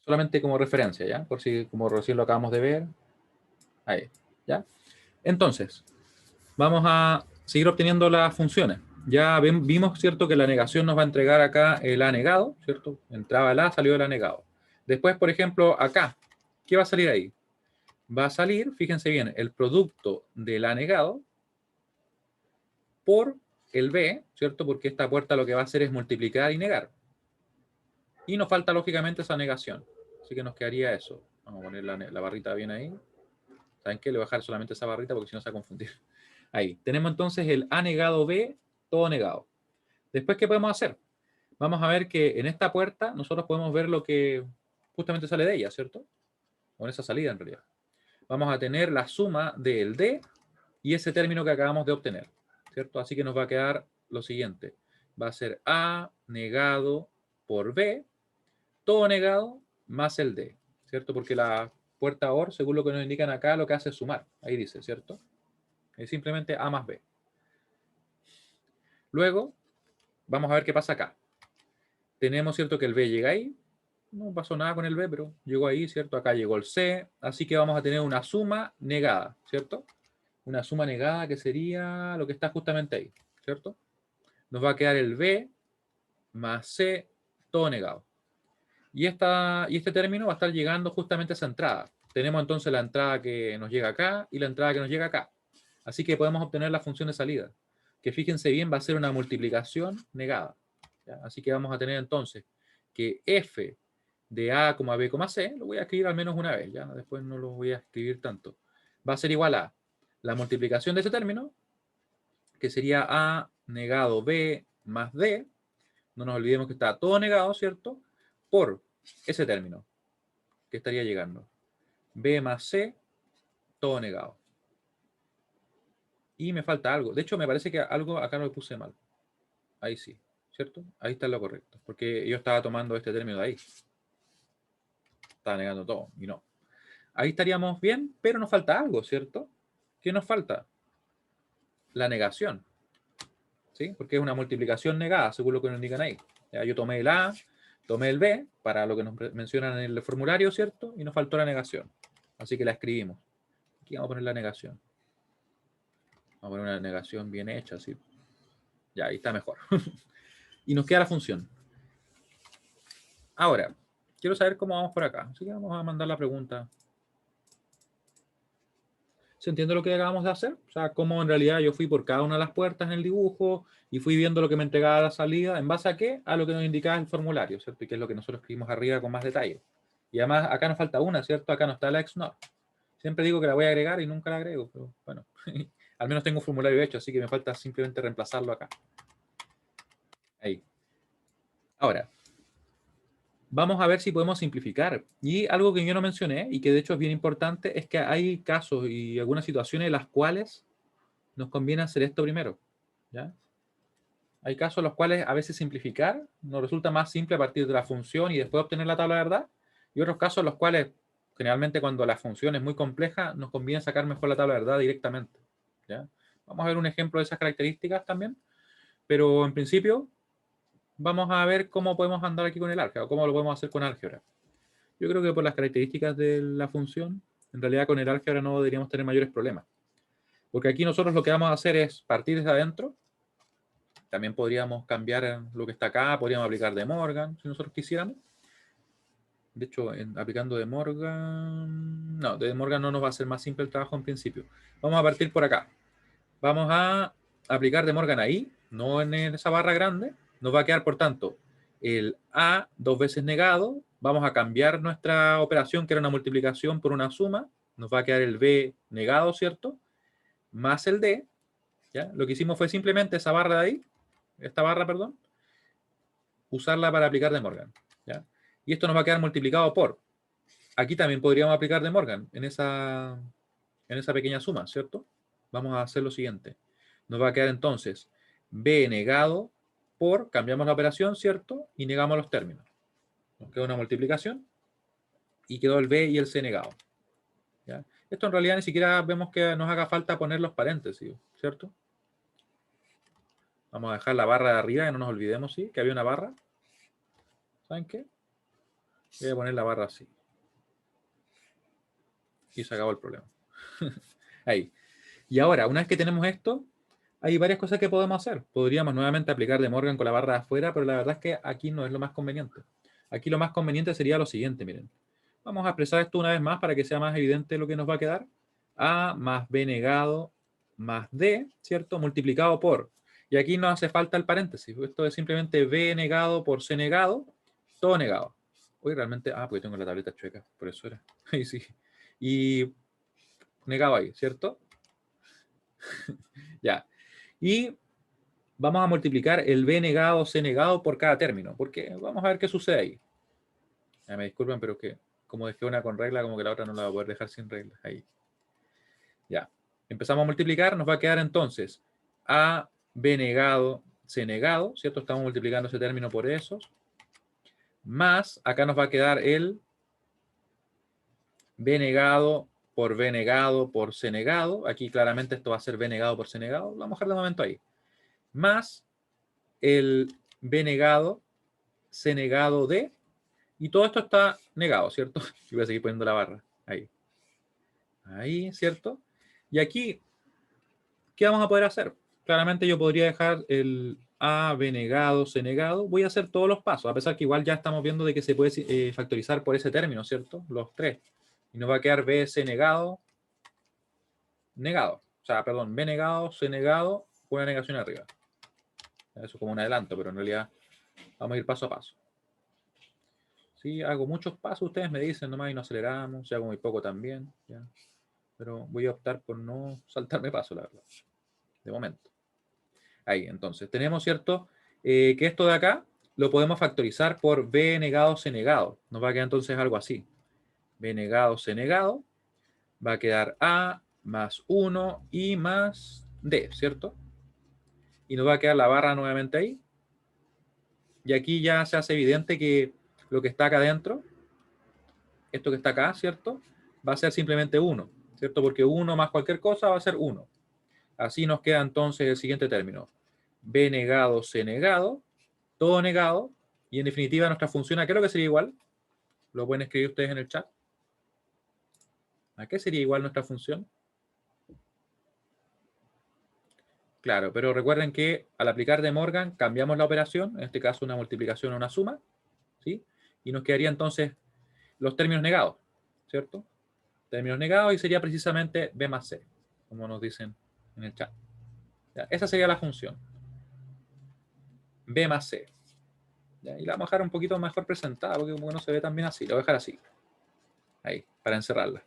Solamente como referencia, ¿ya? Por si como recién lo acabamos de ver. Ahí, ¿ya? Entonces, vamos a seguir obteniendo las funciones. Ya vimos, ¿cierto? Que la negación nos va a entregar acá el A negado, ¿cierto? Entraba el A, salió el A negado. Después, por ejemplo, acá, ¿qué va a salir ahí? Va a salir, fíjense bien, el producto del A negado por el B, ¿cierto? Porque esta puerta lo que va a hacer es multiplicar y negar. Y nos falta, lógicamente, esa negación. Así que nos quedaría eso. Vamos a poner la barrita bien ahí. ¿Saben qué? Le voy a dejar solamente esa barrita porque si no se va a confundir. Ahí. Tenemos entonces el A negado B, todo negado. Después, ¿qué podemos hacer? Vamos a ver que en esta puerta nosotros podemos ver lo que justamente sale de ella, ¿cierto? O en esa salida, en realidad. Vamos a tener la suma del D y ese término que acabamos de obtener, ¿cierto? Así que nos va a quedar lo siguiente. Va a ser A negado por B, todo negado, más el D, ¿cierto? Porque la puerta OR, según lo que nos indican acá, lo que hace es sumar. Ahí dice, ¿cierto? Es simplemente A más B. Luego, vamos a ver qué pasa acá. Tenemos, ¿cierto? Que el B llega ahí. No pasó nada con el B, pero llegó ahí, ¿cierto? Acá llegó el C. Así que vamos a tener una suma negada, ¿cierto? Una suma negada que sería lo que está justamente ahí, ¿cierto? Nos va a quedar el B más C, todo negado. Y este término va a estar llegando justamente a esa entrada. Tenemos entonces la entrada que nos llega acá y la entrada que nos llega acá. Así que podemos obtener la función de salida, que fíjense bien va a ser una multiplicación negada. ¿Ya? Así que vamos a tener entonces que f de a, b, c, lo voy a escribir al menos una vez, ya después no lo voy a escribir tanto, va a ser igual a la multiplicación de ese término, que sería a negado b más d, No nos olvidemos que está todo negado, ¿cierto? Por ese término que estaría llegando. B más C, todo negado. Y me falta algo. De hecho, me parece que algo acá no lo puse mal. Ahí sí, ¿cierto? Ahí está lo correcto. Porque yo estaba tomando este término de ahí. Estaba negando todo y no. Ahí estaríamos bien, pero nos falta algo, ¿cierto? ¿Qué nos falta? La negación. ¿Sí? Porque es una multiplicación negada, según lo que nos indican ahí. Ya, yo tomé el A, tomé el B, para lo que nos mencionan en el formulario, ¿cierto? Y nos faltó la negación. Así que la escribimos. Aquí vamos a poner la negación. Vamos a poner una negación bien hecha, ¿sí? Ya, ahí está mejor. Y nos queda la función. Ahora, quiero saber cómo vamos por acá. Así que vamos a mandar la pregunta. ¿Se entiende lo que acabamos de hacer? O sea, cómo en realidad yo fui por cada una de las puertas en el dibujo y fui viendo lo que me entregaba la salida. ¿En base a qué? A lo que nos indicaba el formulario, ¿cierto? Y que es lo que nosotros escribimos arriba con más detalle. Y además acá nos falta una, ¿cierto? Acá no está la XNOR. Siempre digo que la voy a agregar y nunca la agrego, pero bueno. Al menos tengo un formulario hecho, así que me falta simplemente reemplazarlo acá. Ahí. Ahora, vamos a ver si podemos simplificar. Y algo que yo no mencioné y que de hecho es bien importante es que hay casos y algunas situaciones en las cuales nos conviene hacer esto primero. ¿Ya? Hay casos en los cuales a veces simplificar nos resulta más simple a partir de la función y después obtener la tabla de verdad. Y otros casos en los cuales, generalmente cuando la función es muy compleja, nos conviene sacar mejor la tabla de verdad directamente. ¿Ya? Vamos a ver un ejemplo de esas características también. Pero en principio, vamos a ver cómo podemos andar aquí con el álgebra, o cómo lo podemos hacer con álgebra. Yo creo que por las características de la función, en realidad con el álgebra no deberíamos tener mayores problemas. Porque aquí nosotros lo que vamos a hacer es partir desde adentro. También podríamos cambiar lo que está acá, podríamos aplicar De Morgan, si nosotros quisiéramos. De hecho, aplicando De Morgan... No, De Morgan no nos va a hacer más simple el trabajo en principio. Vamos a partir por acá. Vamos a aplicar De Morgan ahí, no en esa barra grande. Nos va a quedar, por tanto, el A dos veces negado. Vamos a cambiar nuestra operación, que era una multiplicación por una suma. Nos va a quedar el B negado, ¿cierto? Más el D. ¿Ya? Lo que hicimos fue simplemente esa barra de ahí, esta barra, perdón, usarla para aplicar De Morgan. ¿Ya? Y esto nos va a quedar multiplicado por. Aquí también podríamos aplicar De Morgan en esa pequeña suma, ¿cierto? Vamos a hacer lo siguiente. Nos va a quedar entonces B negado por, cambiamos la operación, ¿cierto? Y negamos los términos. Nos queda una multiplicación y quedó el B y el C negado. ¿Ya? Esto en realidad ni siquiera vemos que nos haga falta poner los paréntesis, ¿cierto? Vamos a dejar la barra de arriba, que no nos olvidemos, ¿sí? Que había una barra. ¿Saben qué? Voy a poner la barra así. Y se acabó el problema. Ahí. Y ahora, una vez que tenemos esto, hay varias cosas que podemos hacer. Podríamos nuevamente aplicar De Morgan con la barra de afuera, pero la verdad es que aquí no es lo más conveniente. Aquí lo más conveniente sería lo siguiente, miren. Vamos a expresar esto una vez más para que sea más evidente lo que nos va a quedar. A más B negado más D, ¿cierto? Multiplicado por. Y aquí no hace falta el paréntesis. Esto es simplemente B negado por C negado, todo negado. Hoy realmente, porque tengo la tableta chueca, por eso era. Ahí sí. Y negado ahí, ¿cierto? Ya. Y vamos a multiplicar el B negado, C negado por cada término, porque vamos a ver qué sucede ahí. Ya me disculpen, pero que como dejé una con regla, como que la otra no la voy a poder dejar sin regla. Ahí. Ya. Empezamos a multiplicar, nos va a quedar entonces A, B negado, C negado, ¿cierto? Estamos multiplicando ese término por esos. Más, acá nos va a quedar el B negado por B negado por C negado. Aquí claramente esto va a ser B negado por C negado. Lo vamos a dejar de momento ahí. Más el B negado, C negado D. Y todo esto está negado, ¿cierto? Y voy a seguir poniendo la barra. Ahí. Ahí, ¿cierto? Y aquí, ¿qué vamos a poder hacer? Claramente yo podría dejar el A, B negado, C negado. Voy a hacer todos los pasos, a pesar que igual ya estamos viendo de que se puede factorizar por ese término, ¿cierto? Los tres. Y nos va a quedar B, C negado, negado. O sea, perdón, B negado, C negado, una negación arriba. Eso es como un adelanto, pero en realidad vamos a ir paso a paso. Si hago muchos pasos, ustedes me dicen nomás y no aceleramos. Si hago muy poco también, ¿ya? Pero voy a optar por no saltarme paso, la verdad, de momento. Ahí, entonces, tenemos, ¿cierto? Que esto de acá lo podemos factorizar por b negado c negado. Nos va a quedar entonces algo así. B negado c negado va a quedar a más 1 y más d, ¿cierto? Y nos va a quedar la barra nuevamente ahí. Y aquí ya se hace evidente que lo que está acá adentro, esto que está acá, ¿cierto? Va a ser simplemente 1, ¿cierto? Porque 1 más cualquier cosa va a ser 1. Así nos queda entonces el siguiente término. B negado, C negado, todo negado, y en definitiva nuestra función, ¿a qué es lo que sería igual? Lo pueden escribir ustedes en el chat. ¿A qué sería igual nuestra función? Claro, pero recuerden que al aplicar De Morgan cambiamos la operación, en este caso una multiplicación a una suma, ¿sí? Y nos quedaría entonces los términos negados, ¿cierto? Términos negados y sería precisamente B más C, como nos dicen en el chat. ¿Ya? Esa sería la función. B más C. ¿Ya? Y la vamos a dejar un poquito mejor presentada, porque como no se ve tan bien así, la voy a dejar así. Ahí, para encerrarla.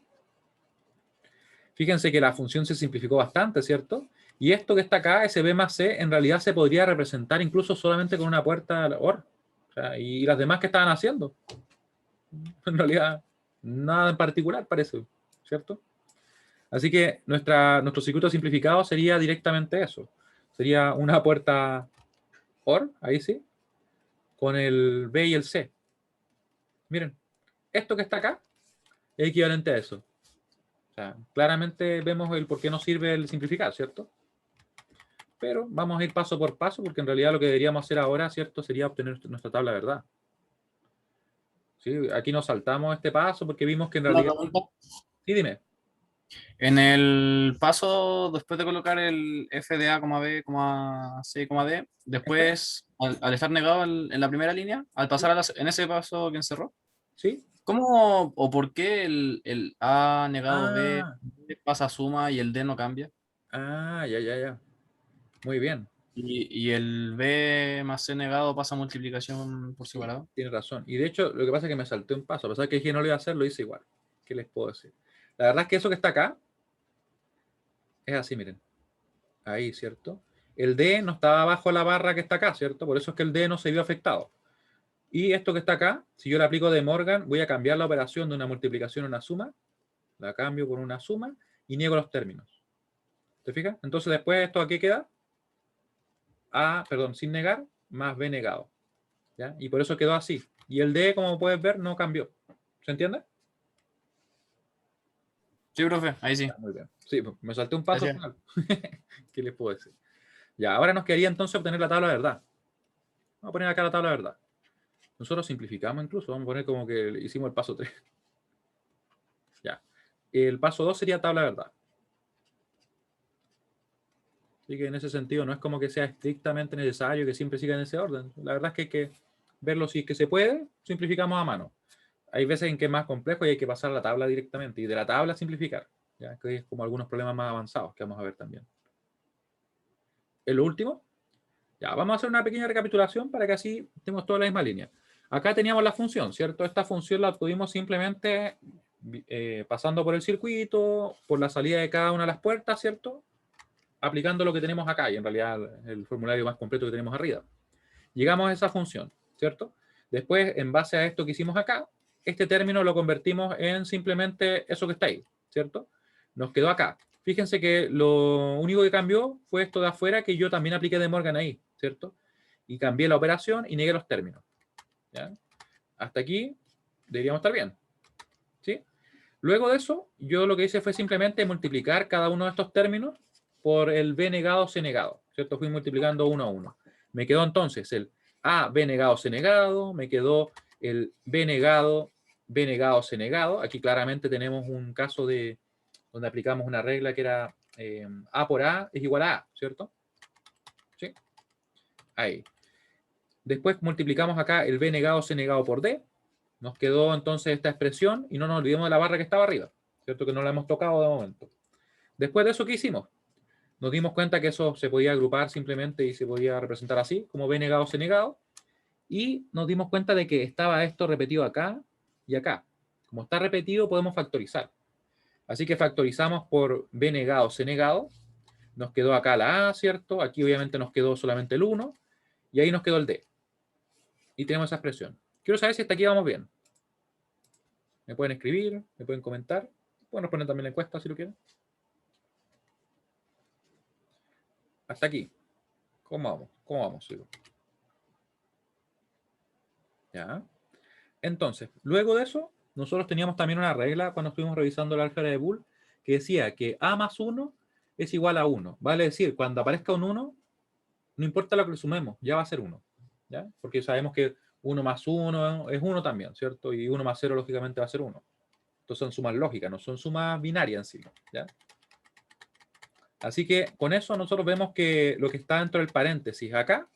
Fíjense que la función se simplificó bastante, ¿cierto? Y esto que está acá, ese B más C, en realidad se podría representar incluso solamente con una puerta OR. O sea, y las demás que estaban haciendo. En realidad, nada en particular parece, ¿cierto? Así que nuestro circuito simplificado sería directamente eso. Sería una puerta OR, ahí sí, con el B y el C. Miren, esto que está acá es equivalente a eso. O sea, claramente vemos el por qué nos sirve el simplificar, ¿cierto? Pero vamos a ir paso por paso, porque en realidad lo que deberíamos hacer ahora, ¿cierto? Sería obtener nuestra tabla de verdad. ¿Sí? Aquí nos saltamos este paso porque vimos que en Una realidad... pregunta. Sí, dime. En el paso, después de colocar el FDA, B, C, D, ¿Este? después, al estar negado en la primera línea, al pasar en ese paso que encerró, ¿Sí? ¿cómo o por qué el A negado B Ah, pasa a suma y el D no cambia? ya, ya, ya. Muy bien. Y el B más C negado pasa a multiplicación por Sí, separado. tienes razón. Y de hecho, lo que pasa es que me salté un paso. A pesar de que dije que no lo iba a hacer, lo hice igual. ¿Qué les puedo decir? La verdad es que eso que está acá es así, miren. Ahí, ¿cierto? El D no estaba bajo la barra que está acá, ¿cierto? Por eso es que el D no se vio afectado. Y esto que está acá, si yo le aplico De Morgan, voy a cambiar la operación de una multiplicación a una suma. La cambio por una suma y niego los términos. ¿Te fijas? Entonces después esto aquí queda A, perdón, sin negar, más B negado. ¿Ya? Y por eso quedó así. Y el D, como puedes ver, no cambió. ¿Se entiende? Sí, profe, ahí Ya, sí. muy bien. Sí, pues, me salté un paso al Gracias. final. ¿Qué les puedo decir? Ya, ahora nos quedaría entonces obtener la tabla de verdad. Vamos a poner acá la tabla de verdad. Nosotros simplificamos incluso, vamos a poner como que hicimos el paso 3. Ya. El paso 2 sería tabla de verdad. Así que en ese sentido no es como que sea estrictamente necesario que siempre siga en ese orden. La verdad es que hay que verlo si es que se puede, simplificamos a mano. Hay veces en que es más complejo y hay que pasar a la tabla directamente y de la tabla simplificar. ¿Ya? Que es como algunos problemas más avanzados que vamos a ver también. En lo último, ya vamos a hacer una pequeña recapitulación para que así estemos toda la misma línea. Acá teníamos la función, ¿cierto? Esta función la obtuvimos simplemente pasando por el circuito, por la salida de cada una de las puertas, ¿cierto? Aplicando lo que tenemos acá y en realidad el formulario más completo que tenemos arriba. Llegamos a esa función, ¿cierto? Después, en base a esto que hicimos acá, este término lo convertimos en simplemente eso que está ahí, ¿cierto? Nos quedó acá. Fíjense que lo único que cambió fue esto de afuera, que yo también apliqué De Morgan ahí, ¿cierto? Y cambié la operación y negué los términos. ¿Ya? Hasta aquí deberíamos estar bien, ¿sí? Luego de eso, yo lo que hice fue simplemente multiplicar cada uno de estos términos por el B negado, C negado, ¿cierto? Fui multiplicando uno a uno. Me quedó entonces el A, B negado, C negado, me quedó el B negado, C negado. Aquí claramente tenemos un caso de donde aplicamos una regla que era A por A es igual a A, ¿cierto? ¿Sí? Ahí. Después multiplicamos acá el B negado, C negado por D. Nos quedó entonces esta expresión y no nos olvidemos de la barra que estaba arriba, ¿cierto? Que no la hemos tocado de momento. Después de eso, ¿qué hicimos? Nos dimos cuenta que eso se podía agrupar simplemente y se podía representar así, como B negado, C negado. Y nos dimos cuenta de que estaba esto repetido acá y acá. Como está repetido, podemos factorizar. Así que factorizamos por B negado, C negado. Nos quedó acá la A, ¿cierto? Aquí obviamente nos quedó solamente el 1. Y ahí nos quedó el D. Y tenemos esa expresión. Quiero saber si hasta aquí vamos bien. Me pueden escribir, me pueden comentar. Pueden responder también la encuesta si lo quieren. Hasta aquí. ¿Cómo vamos? ¿Cómo vamos, Silvio? Ya. Entonces, luego de eso, nosotros teníamos también una regla cuando estuvimos revisando el álgebra de Boole que decía que A más 1 es igual a 1. Vale decir, cuando aparezca un 1, no importa lo que le sumemos, ya va a ser 1. ¿Ya? Porque sabemos que 1 más 1 es 1 también, ¿cierto? Y 1 más 0 lógicamente va a ser 1. Entonces son sumas lógicas, no son sumas binarias en sí. ¿Ya? Así que con eso nosotros vemos que lo que está dentro del paréntesis acá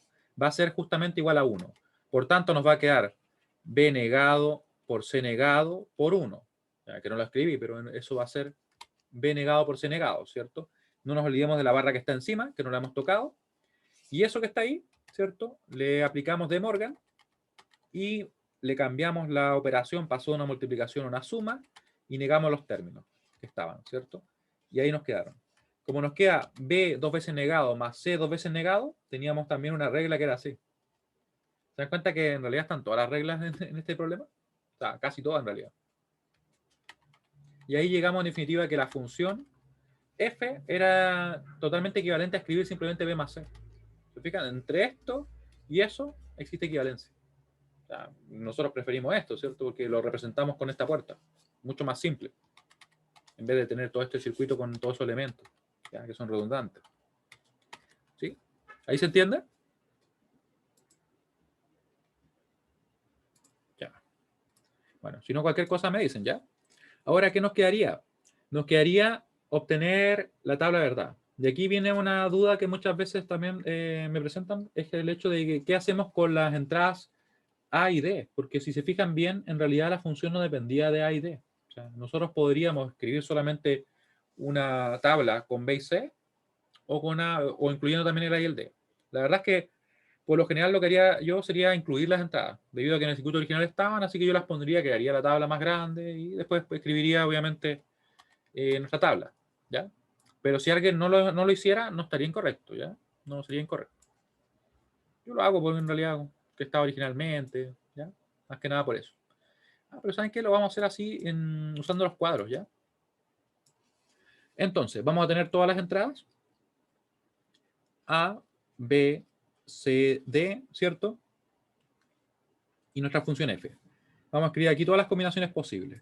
va a ser justamente igual a 1. Por tanto, nos va a quedar b negado por c negado por 1. Ya que no lo escribí, pero eso va a ser b negado por c negado, ¿cierto? No nos olvidemos de la barra que está encima, que no la hemos tocado. Y eso que está ahí, ¿cierto? Le aplicamos De Morgan y le cambiamos la operación, pasó de una multiplicación a una suma y negamos los términos que estaban, ¿cierto? Y ahí nos quedaron. Como nos queda B dos veces negado más C dos veces negado, teníamos también una regla que era así. ¿Se dan cuenta que en realidad están todas las reglas en este problema? O sea, casi todas en realidad. Y ahí llegamos en definitiva a que la función f era totalmente equivalente a escribir simplemente b más c. ¿Se fijan? Entre esto y eso existe equivalencia. O sea, nosotros preferimos esto, ¿cierto? Porque lo representamos con esta puerta. Mucho más simple. En vez de tener todo este circuito con todos esos elementos, ¿ya? Que son redundantes. ¿Sí? ¿Ahí se entiende? Ya. Bueno, si no cualquier cosa me dicen, ¿ya? Ahora, ¿qué nos quedaría? Nos quedaría obtener la tabla de verdad. De aquí viene una duda que muchas veces también me presentan, es el hecho de que, qué hacemos con las entradas A y D, porque si se fijan bien, en realidad la función no dependía de A y D. O sea, nosotros podríamos escribir solamente una tabla con B y C o, o incluyendo también el A y el D. La verdad es que por lo general lo que haría yo sería incluir las entradas, debido a que en el circuito original estaban, así que yo las pondría, crearía la tabla más grande y después escribiría obviamente nuestra tabla, ¿ya? Pero si alguien no lo hiciera, no estaría incorrecto, ¿ya? No sería incorrecto. Yo lo hago porque en realidad que estaba originalmente, ¿ya? Más que nada por eso. Pero ¿saben qué? Lo vamos a hacer así usando los cuadros, ¿ya? Entonces, vamos a tener todas las entradas. A, B, C, D, ¿cierto? Y nuestra función f. Vamos a escribir aquí todas las combinaciones posibles.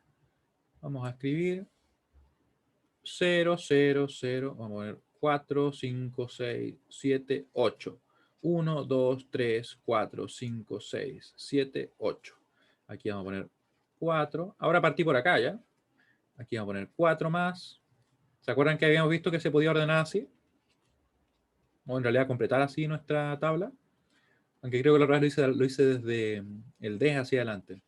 Vamos a escribir 0, 0, 0. Vamos a poner 4, 5, 6, 7, 8. 1, 2, 3, 4, 5, 6, 7, 8. Aquí vamos a poner 4. Ahora partí por acá, ¿ya? Aquí vamos a poner 4 más. ¿Se acuerdan que habíamos visto que se podía ordenar así? O en realidad completar así nuestra tabla. Aunque creo que la otra vez lo hice desde el D hacia adelante.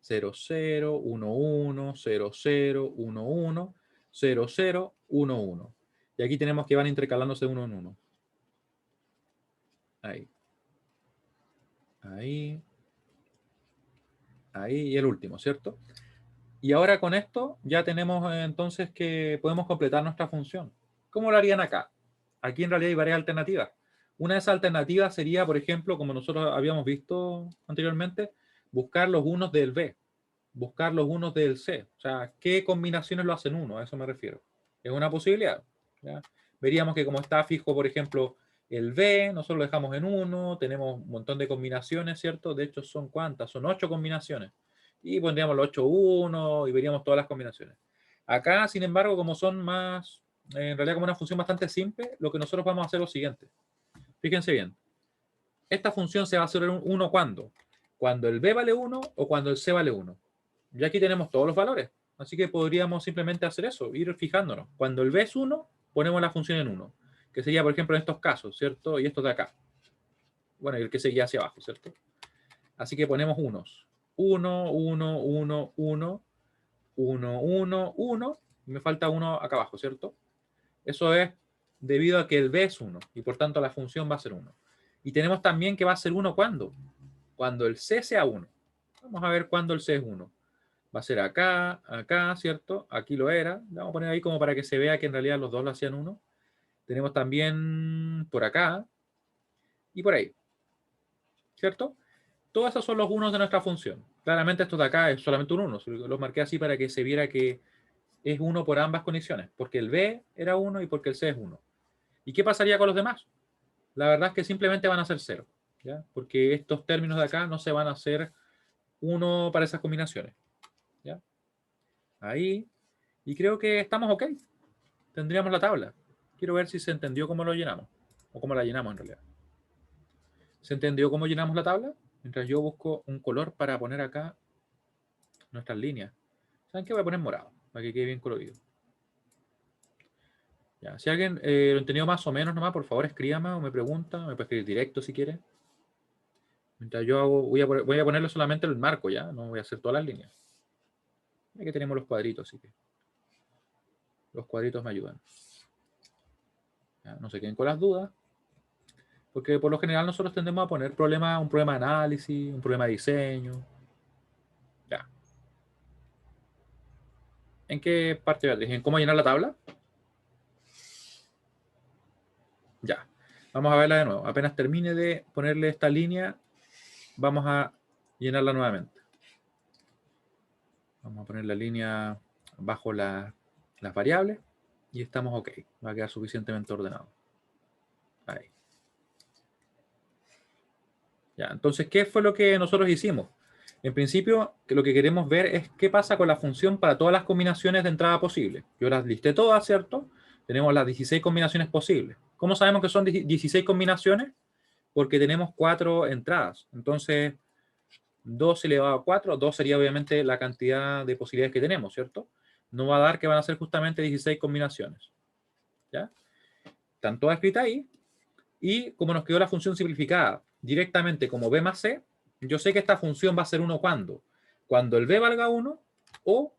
0, 0, 1, 1, 0, 0, 1, 1, 0, 0, 1, 1. Y aquí tenemos que van intercalándose uno en uno. Ahí. Ahí. Ahí y el último, ¿cierto? Y ahora con esto ya tenemos entonces que podemos completar nuestra función. ¿Cómo lo harían acá? Aquí en realidad hay varias alternativas. Una de esas alternativas sería, por ejemplo, como nosotros habíamos visto anteriormente, buscar los unos del B, buscar los unos del C. O sea, ¿qué combinaciones lo hacen uno? A eso me refiero. Es una posibilidad. ¿Ya? Veríamos que como está fijo, por ejemplo, el B, nosotros lo dejamos en 1, tenemos un montón de combinaciones, ¿cierto? De hecho, ¿son cuántas? Son 8 combinaciones. Y pondríamos los 8 1 y veríamos todas las combinaciones. Acá, sin embargo, como son más, en realidad como una función bastante simple, lo que nosotros vamos a hacer es lo siguiente. Fíjense bien. Esta función se va a hacer 1 ¿cuándo? Cuando el B vale 1 o cuando el C vale 1. Y aquí tenemos todos los valores. Así que podríamos simplemente hacer eso, ir fijándonos. Cuando el B es 1, ponemos la función en 1. Que sería, por ejemplo, en estos casos, ¿cierto? Y estos de acá. Bueno, y el que seguía hacia abajo, ¿cierto? Así que ponemos unos. 1, 1, 1, 1, 1, 1, 1. Me falta uno acá abajo, ¿cierto? Eso es debido a que el B es 1 y por tanto la función va a ser 1. Y tenemos también que va a ser 1 ¿cuándo? Cuando el C sea 1. Vamos a ver cuándo el C es 1. Va a ser acá, acá, ¿cierto? Aquí lo era. Le vamos a poner ahí como para que se vea que en realidad los dos lo hacían 1. Tenemos también por acá y por ahí, ¿cierto? Todos esos son los unos de nuestra función. Claramente esto de acá es solamente un 1. Los marqué así para que se viera que es 1 por ambas condiciones. Porque el B era 1 y porque el C es 1. ¿Y qué pasaría con los demás? La verdad es que simplemente van a ser 0. ¿Ya? Porque estos términos de acá no se van a hacer 1 para esas combinaciones. ¿Ya? Ahí. Y creo que estamos ok. Tendríamos la tabla. Quiero ver si se entendió cómo lo llenamos. O cómo la llenamos en realidad. ¿Se entendió cómo llenamos la tabla? Mientras yo busco un color para poner acá nuestras líneas. ¿Saben qué? Voy a poner morado, para que quede bien colorido. Ya, si alguien lo entendió más o menos nomás, por favor escríbame o me pregunta, me puede escribir directo si quiere. Mientras yo hago, voy a ponerle solamente el marco ya, no voy a hacer todas las líneas. Aquí tenemos los cuadritos, así que los cuadritos me ayudan. Ya, no se queden con las dudas, porque por lo general nosotros tendemos a poner un problema de análisis, un problema de diseño. Ya. ¿En qué parte, Beatriz? ¿En cómo llenar la tabla? Ya. Vamos a verla de nuevo. Apenas termine de ponerle esta línea, vamos a llenarla nuevamente. Vamos a poner la línea bajo las variables y estamos ok. Va a quedar suficientemente ordenado. Ahí. Ya, entonces, ¿qué fue lo que nosotros hicimos? En principio, lo que queremos ver es qué pasa con la función para todas las combinaciones de entrada posibles. Yo las listé todas, ¿cierto? Tenemos las 16 combinaciones posibles. ¿Cómo sabemos que son 16 combinaciones? Porque tenemos 4 entradas. Entonces, 2 elevado a 4, 2 sería obviamente la cantidad de posibilidades que tenemos, ¿cierto? No va a dar que van a ser justamente 16 combinaciones. ¿Ya? Están todas escritas ahí. Y como nos quedó la función simplificada directamente como b más c, yo sé que esta función va a ser 1 cuando. Cuando el b valga 1 o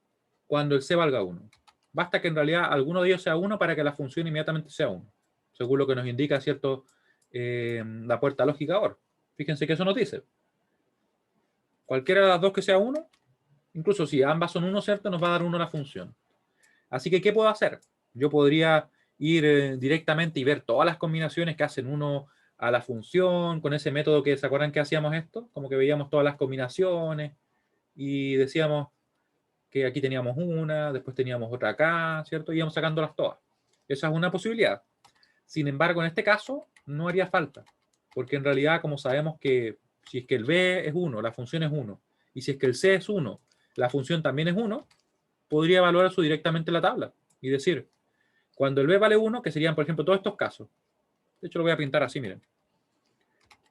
cuando el c valga 1. Basta que en realidad alguno de ellos sea 1 para que la función inmediatamente sea 1. Según lo que nos indica, ¿cierto? La puerta lógica OR. Fíjense que eso nos dice. Cualquiera de las dos que sea 1, incluso si ambas son 1, ¿cierto? Nos va a dar 1 la función. Así que, ¿qué puedo hacer? Yo podría ir directamente y ver todas las combinaciones que hacen 1 a la función, con ese método que, ¿se acuerdan que hacíamos esto? Como que veíamos todas las combinaciones y decíamos que aquí teníamos una, después teníamos otra acá, ¿cierto? Y íbamos sacándolas todas. Esa es una posibilidad. Sin embargo, en este caso, no haría falta, porque en realidad, como sabemos que si es que el b es 1, la función es 1, y si es que el c es 1, la función también es 1, podría evaluar eso directamente en la tabla y decir, cuando el b vale 1, que serían, por ejemplo, todos estos casos. De hecho, lo voy a pintar así, miren.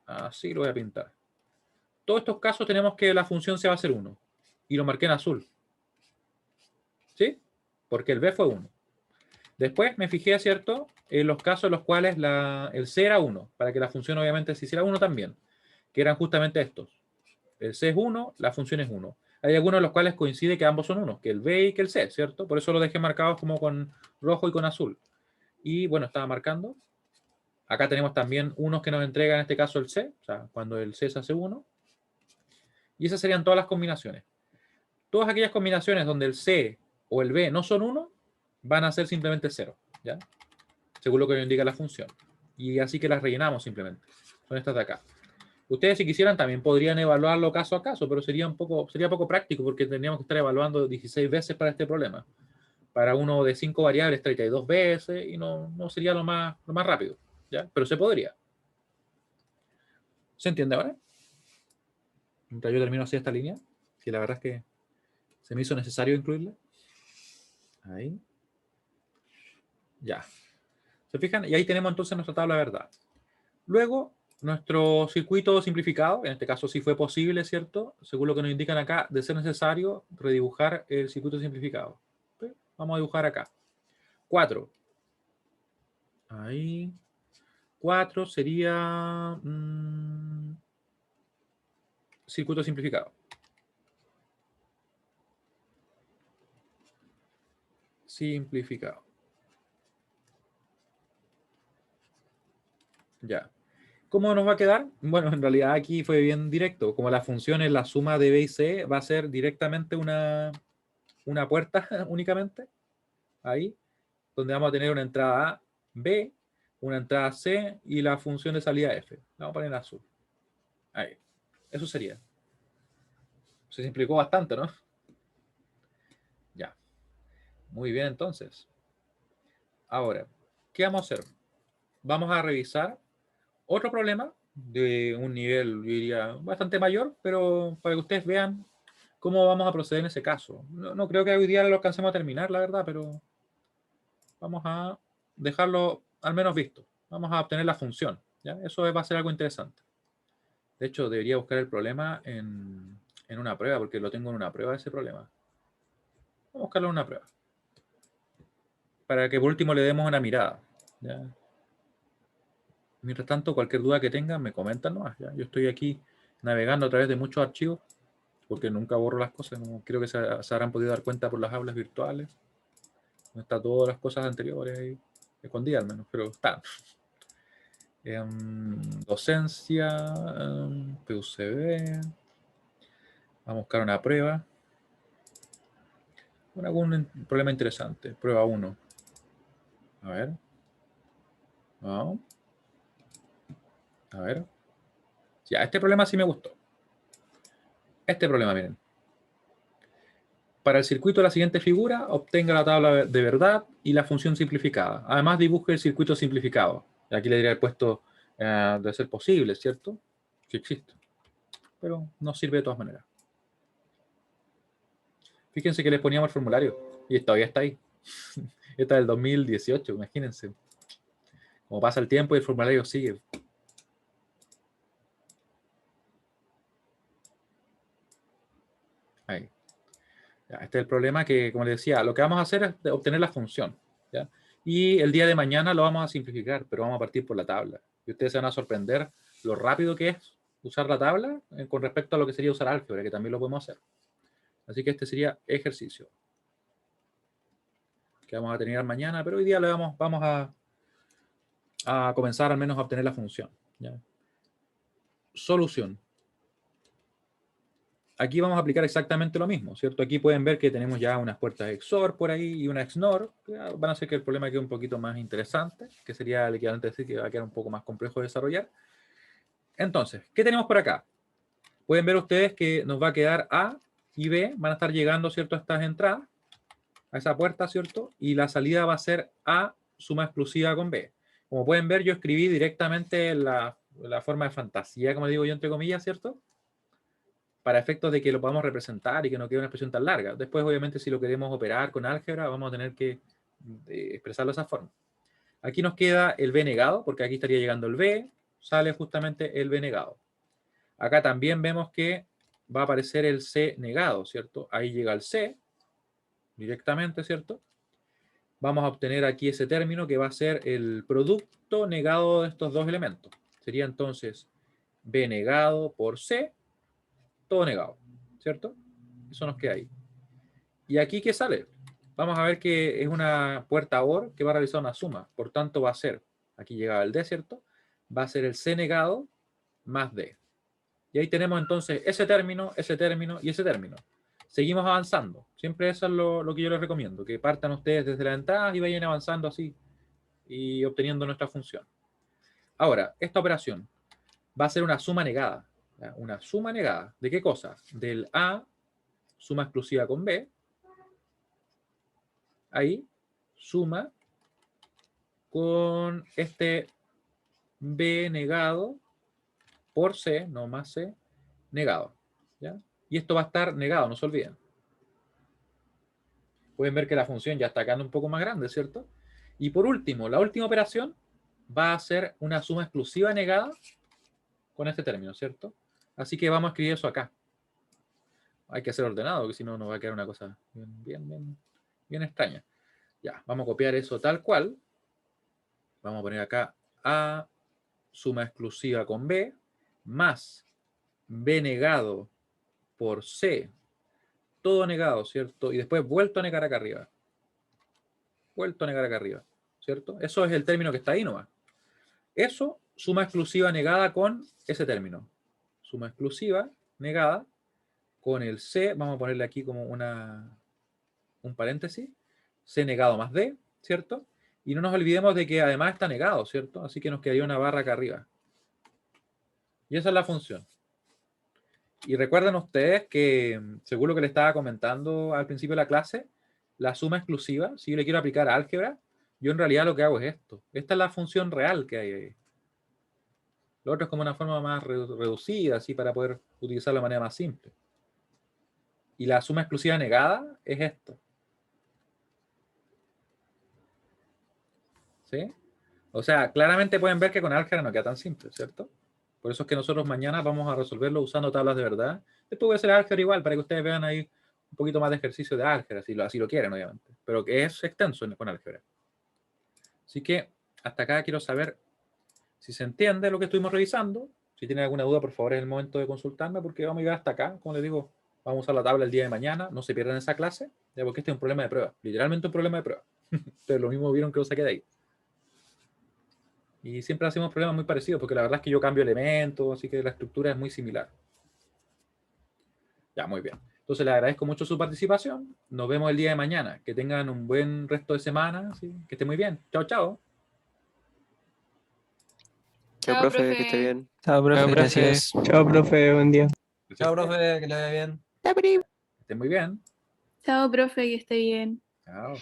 Así lo voy a pintar. Todos estos casos tenemos que la función se va a hacer 1. Y lo marqué en azul. ¿Sí? Porque el b fue 1. Después me fijé, ¿cierto? En los casos en los cuales el c era 1, para que la función obviamente se hiciera 1 también, que eran justamente estos. El c es 1, la función es 1. Hay algunos en los cuales coincide que ambos son 1, que el b y que el c, ¿cierto? Por eso lo dejé marcados como con rojo y con azul. Y bueno, estaba marcando. Acá tenemos también unos que nos entregan, en este caso, el C, o sea, cuando el C se hace 1. Y esas serían todas las combinaciones. Todas aquellas combinaciones donde el C o el B no son 1, van a ser simplemente 0, ¿ya? Según lo que nos indica la función. Y así que las rellenamos simplemente. Son estas de acá. Ustedes, si quisieran, también podrían evaluarlo caso a caso, pero sería poco práctico porque tendríamos que estar evaluando 16 veces para este problema. Para uno de 5 variables, 32 veces, y no sería lo más rápido, ¿ya? Pero se podría. ¿Se entiende ahora? Mientras yo termino así esta línea, que la verdad es que se me hizo necesario incluirla. Ahí. Ya. ¿Se fijan? Y ahí tenemos entonces nuestra tabla de verdad. Luego, nuestro circuito simplificado, en este caso sí fue posible, ¿cierto? Según lo que nos indican acá, de ser necesario redibujar el circuito simplificado. ¿Sí? Vamos a dibujar acá. 4. Ahí. 4 sería circuito simplificado. Simplificado. Ya. ¿Cómo nos va a quedar? Bueno, en realidad aquí fue bien directo. Como la función es la suma de B y C, va a ser directamente una puerta únicamente. Ahí, donde vamos a tener una entrada A, B, una entrada C y la función de salida F. La vamos a poner en azul. Ahí. Eso sería. Se simplificó bastante, ¿no? Ya. Muy bien, entonces. Ahora, ¿qué vamos a hacer? Vamos a revisar otro problema de un nivel, yo diría, bastante mayor, pero para que ustedes vean cómo vamos a proceder en ese caso. No creo que hoy día lo alcancemos a terminar, la verdad, pero vamos a dejarlo al menos visto. Vamos a obtener la función. ¿Ya? Eso va a ser algo interesante. De hecho, debería buscar el problema en una prueba, porque lo tengo en una prueba ese problema. Vamos a buscarlo en una prueba. Para que por último le demos una mirada. ¿Ya? Mientras tanto, cualquier duda que tengan, me comentan nomás. ¿Ya? Yo estoy aquí navegando a través de muchos archivos, porque nunca borro las cosas. No creo que se habrán podido dar cuenta por las aulas virtuales. No está todas las cosas anteriores ahí, escondidas al menos, pero están. Docencia, PUCB. Vamos a buscar una prueba. Algún problema interesante. Prueba 1. A ver. No. A ver. Ya, este problema sí me gustó. Este problema, miren. Para el circuito de la siguiente figura, obtenga la tabla de verdad y la función simplificada. Además, dibuje el circuito simplificado. Aquí le diría el puesto de ser posible, ¿cierto? Si existe. Pero no sirve de todas maneras. Fíjense que les poníamos el formulario y todavía está ahí. Esta es del 2018, imagínense. Como pasa el tiempo y el formulario sigue. Ahí. Ya, este es el problema que, como les decía, lo que vamos a hacer es obtener la función. ¿Ya? Y el día de mañana lo vamos a simplificar, pero vamos a partir por la tabla. Y ustedes se van a sorprender lo rápido que es usar la tabla con respecto a lo que sería usar álgebra, que también lo podemos hacer. Así que este sería ejercicio. Que vamos a tener mañana, pero hoy día le vamos a comenzar al menos a obtener la función. ¿Ya? Solución. Aquí vamos a aplicar exactamente lo mismo, ¿cierto? Aquí pueden ver que tenemos ya unas puertas XOR por ahí y una XNOR. Van a hacer que el problema quede un poquito más interesante, que sería el equivalente a decir que va a quedar un poco más complejo de desarrollar. Entonces, ¿qué tenemos por acá? Pueden ver ustedes que nos va a quedar A y B, van a estar llegando, ¿cierto?, a estas entradas, a esa puerta, ¿cierto? Y la salida va a ser A suma exclusiva con B. Como pueden ver, yo escribí directamente la forma de fantasía, como digo yo, entre comillas, ¿cierto? Para efectos de que lo podamos representar y que no quede una expresión tan larga. Después, obviamente, si lo queremos operar con álgebra, vamos a tener que expresarlo de esa forma. Aquí nos queda el B negado, porque aquí estaría llegando el B, sale justamente el B negado. Acá también vemos que va a aparecer el C negado, ¿cierto? Ahí llega el C directamente, ¿cierto? Vamos a obtener aquí ese término que va a ser el producto negado de estos dos elementos. Sería entonces B negado por C, todo negado, ¿cierto? Eso nos queda ahí. ¿Y aquí qué sale? Vamos a ver que es una puerta OR que va a realizar una suma. Por tanto, va a ser, aquí llegaba el D, ¿cierto? Va a ser el C negado más D. Y ahí tenemos entonces ese término y ese término. Seguimos avanzando. Siempre eso es lo que yo les recomiendo, que partan ustedes desde la entrada y vayan avanzando así y obteniendo nuestra función. Ahora, esta operación va a ser una suma negada. ¿Ya? Una suma negada. ¿De qué cosa? Del A, suma exclusiva con B. Ahí, suma con este B negado por C, no más C, negado. ¿Ya? Y esto va a estar negado, no se olviden. Pueden ver que la función ya está quedando un poco más grande, ¿cierto? Y por último, la última operación va a ser una suma exclusiva negada con este término, ¿cierto? Así que vamos a escribir eso acá. Hay que ser ordenado, porque si no nos va a quedar una cosa bien extraña. Ya, vamos a copiar eso tal cual. Vamos a poner acá A suma exclusiva con B más B negado por C, todo negado, ¿cierto? Y después vuelto a negar acá arriba. Vuelto a negar acá arriba, ¿cierto? Eso es el término que está ahí nomás. Eso, suma exclusiva negada con ese término. Suma exclusiva negada con el C, vamos a ponerle aquí como un paréntesis, C negado más D, ¿cierto? Y no nos olvidemos de que además está negado, ¿cierto? Así que nos quedaría una barra acá arriba. Y esa es la función. Y recuerden ustedes que, según lo que le estaba comentando al principio de la clase, la suma exclusiva, si yo le quiero aplicar a álgebra, yo en realidad lo que hago es esto. Esta es la función real que hay ahí. Lo otro es como una forma más reducida, así para poder utilizarlo de manera más simple. Y la suma exclusiva negada es esto. ¿Sí? O sea, claramente pueden ver que con álgebra no queda tan simple, ¿cierto? Por eso es que nosotros mañana vamos a resolverlo usando tablas de verdad. Después voy a hacer álgebra igual, para que ustedes vean ahí un poquito más de ejercicio de álgebra, si así lo quieren, obviamente. Pero que es extenso con álgebra. Así que hasta acá quiero saber si se entiende lo que estuvimos revisando. Si tienen alguna duda, por favor, es el momento de consultarme, porque vamos a llegar hasta acá. Como les digo, vamos a usar la tabla el día de mañana. No se pierdan esa clase, ya porque este es un problema de prueba. Literalmente un problema de prueba. Ustedes lo mismo vieron que lo saqué de ahí. Y siempre hacemos problemas muy parecidos, porque la verdad es que yo cambio elementos, así que la estructura es muy similar. Ya, muy bien. Entonces les agradezco mucho su participación. Nos vemos el día de mañana. Que tengan un buen resto de semana. ¿Sí? Que estén muy bien. Chao, chao. Chao, Chao, profe, que esté profe. bien. Chao, profe. Gracias. Chao, profe. Buen día. Chao, profe, que le vaya bien. Que estén muy bien. Chao, profe, que esté bien. Chao.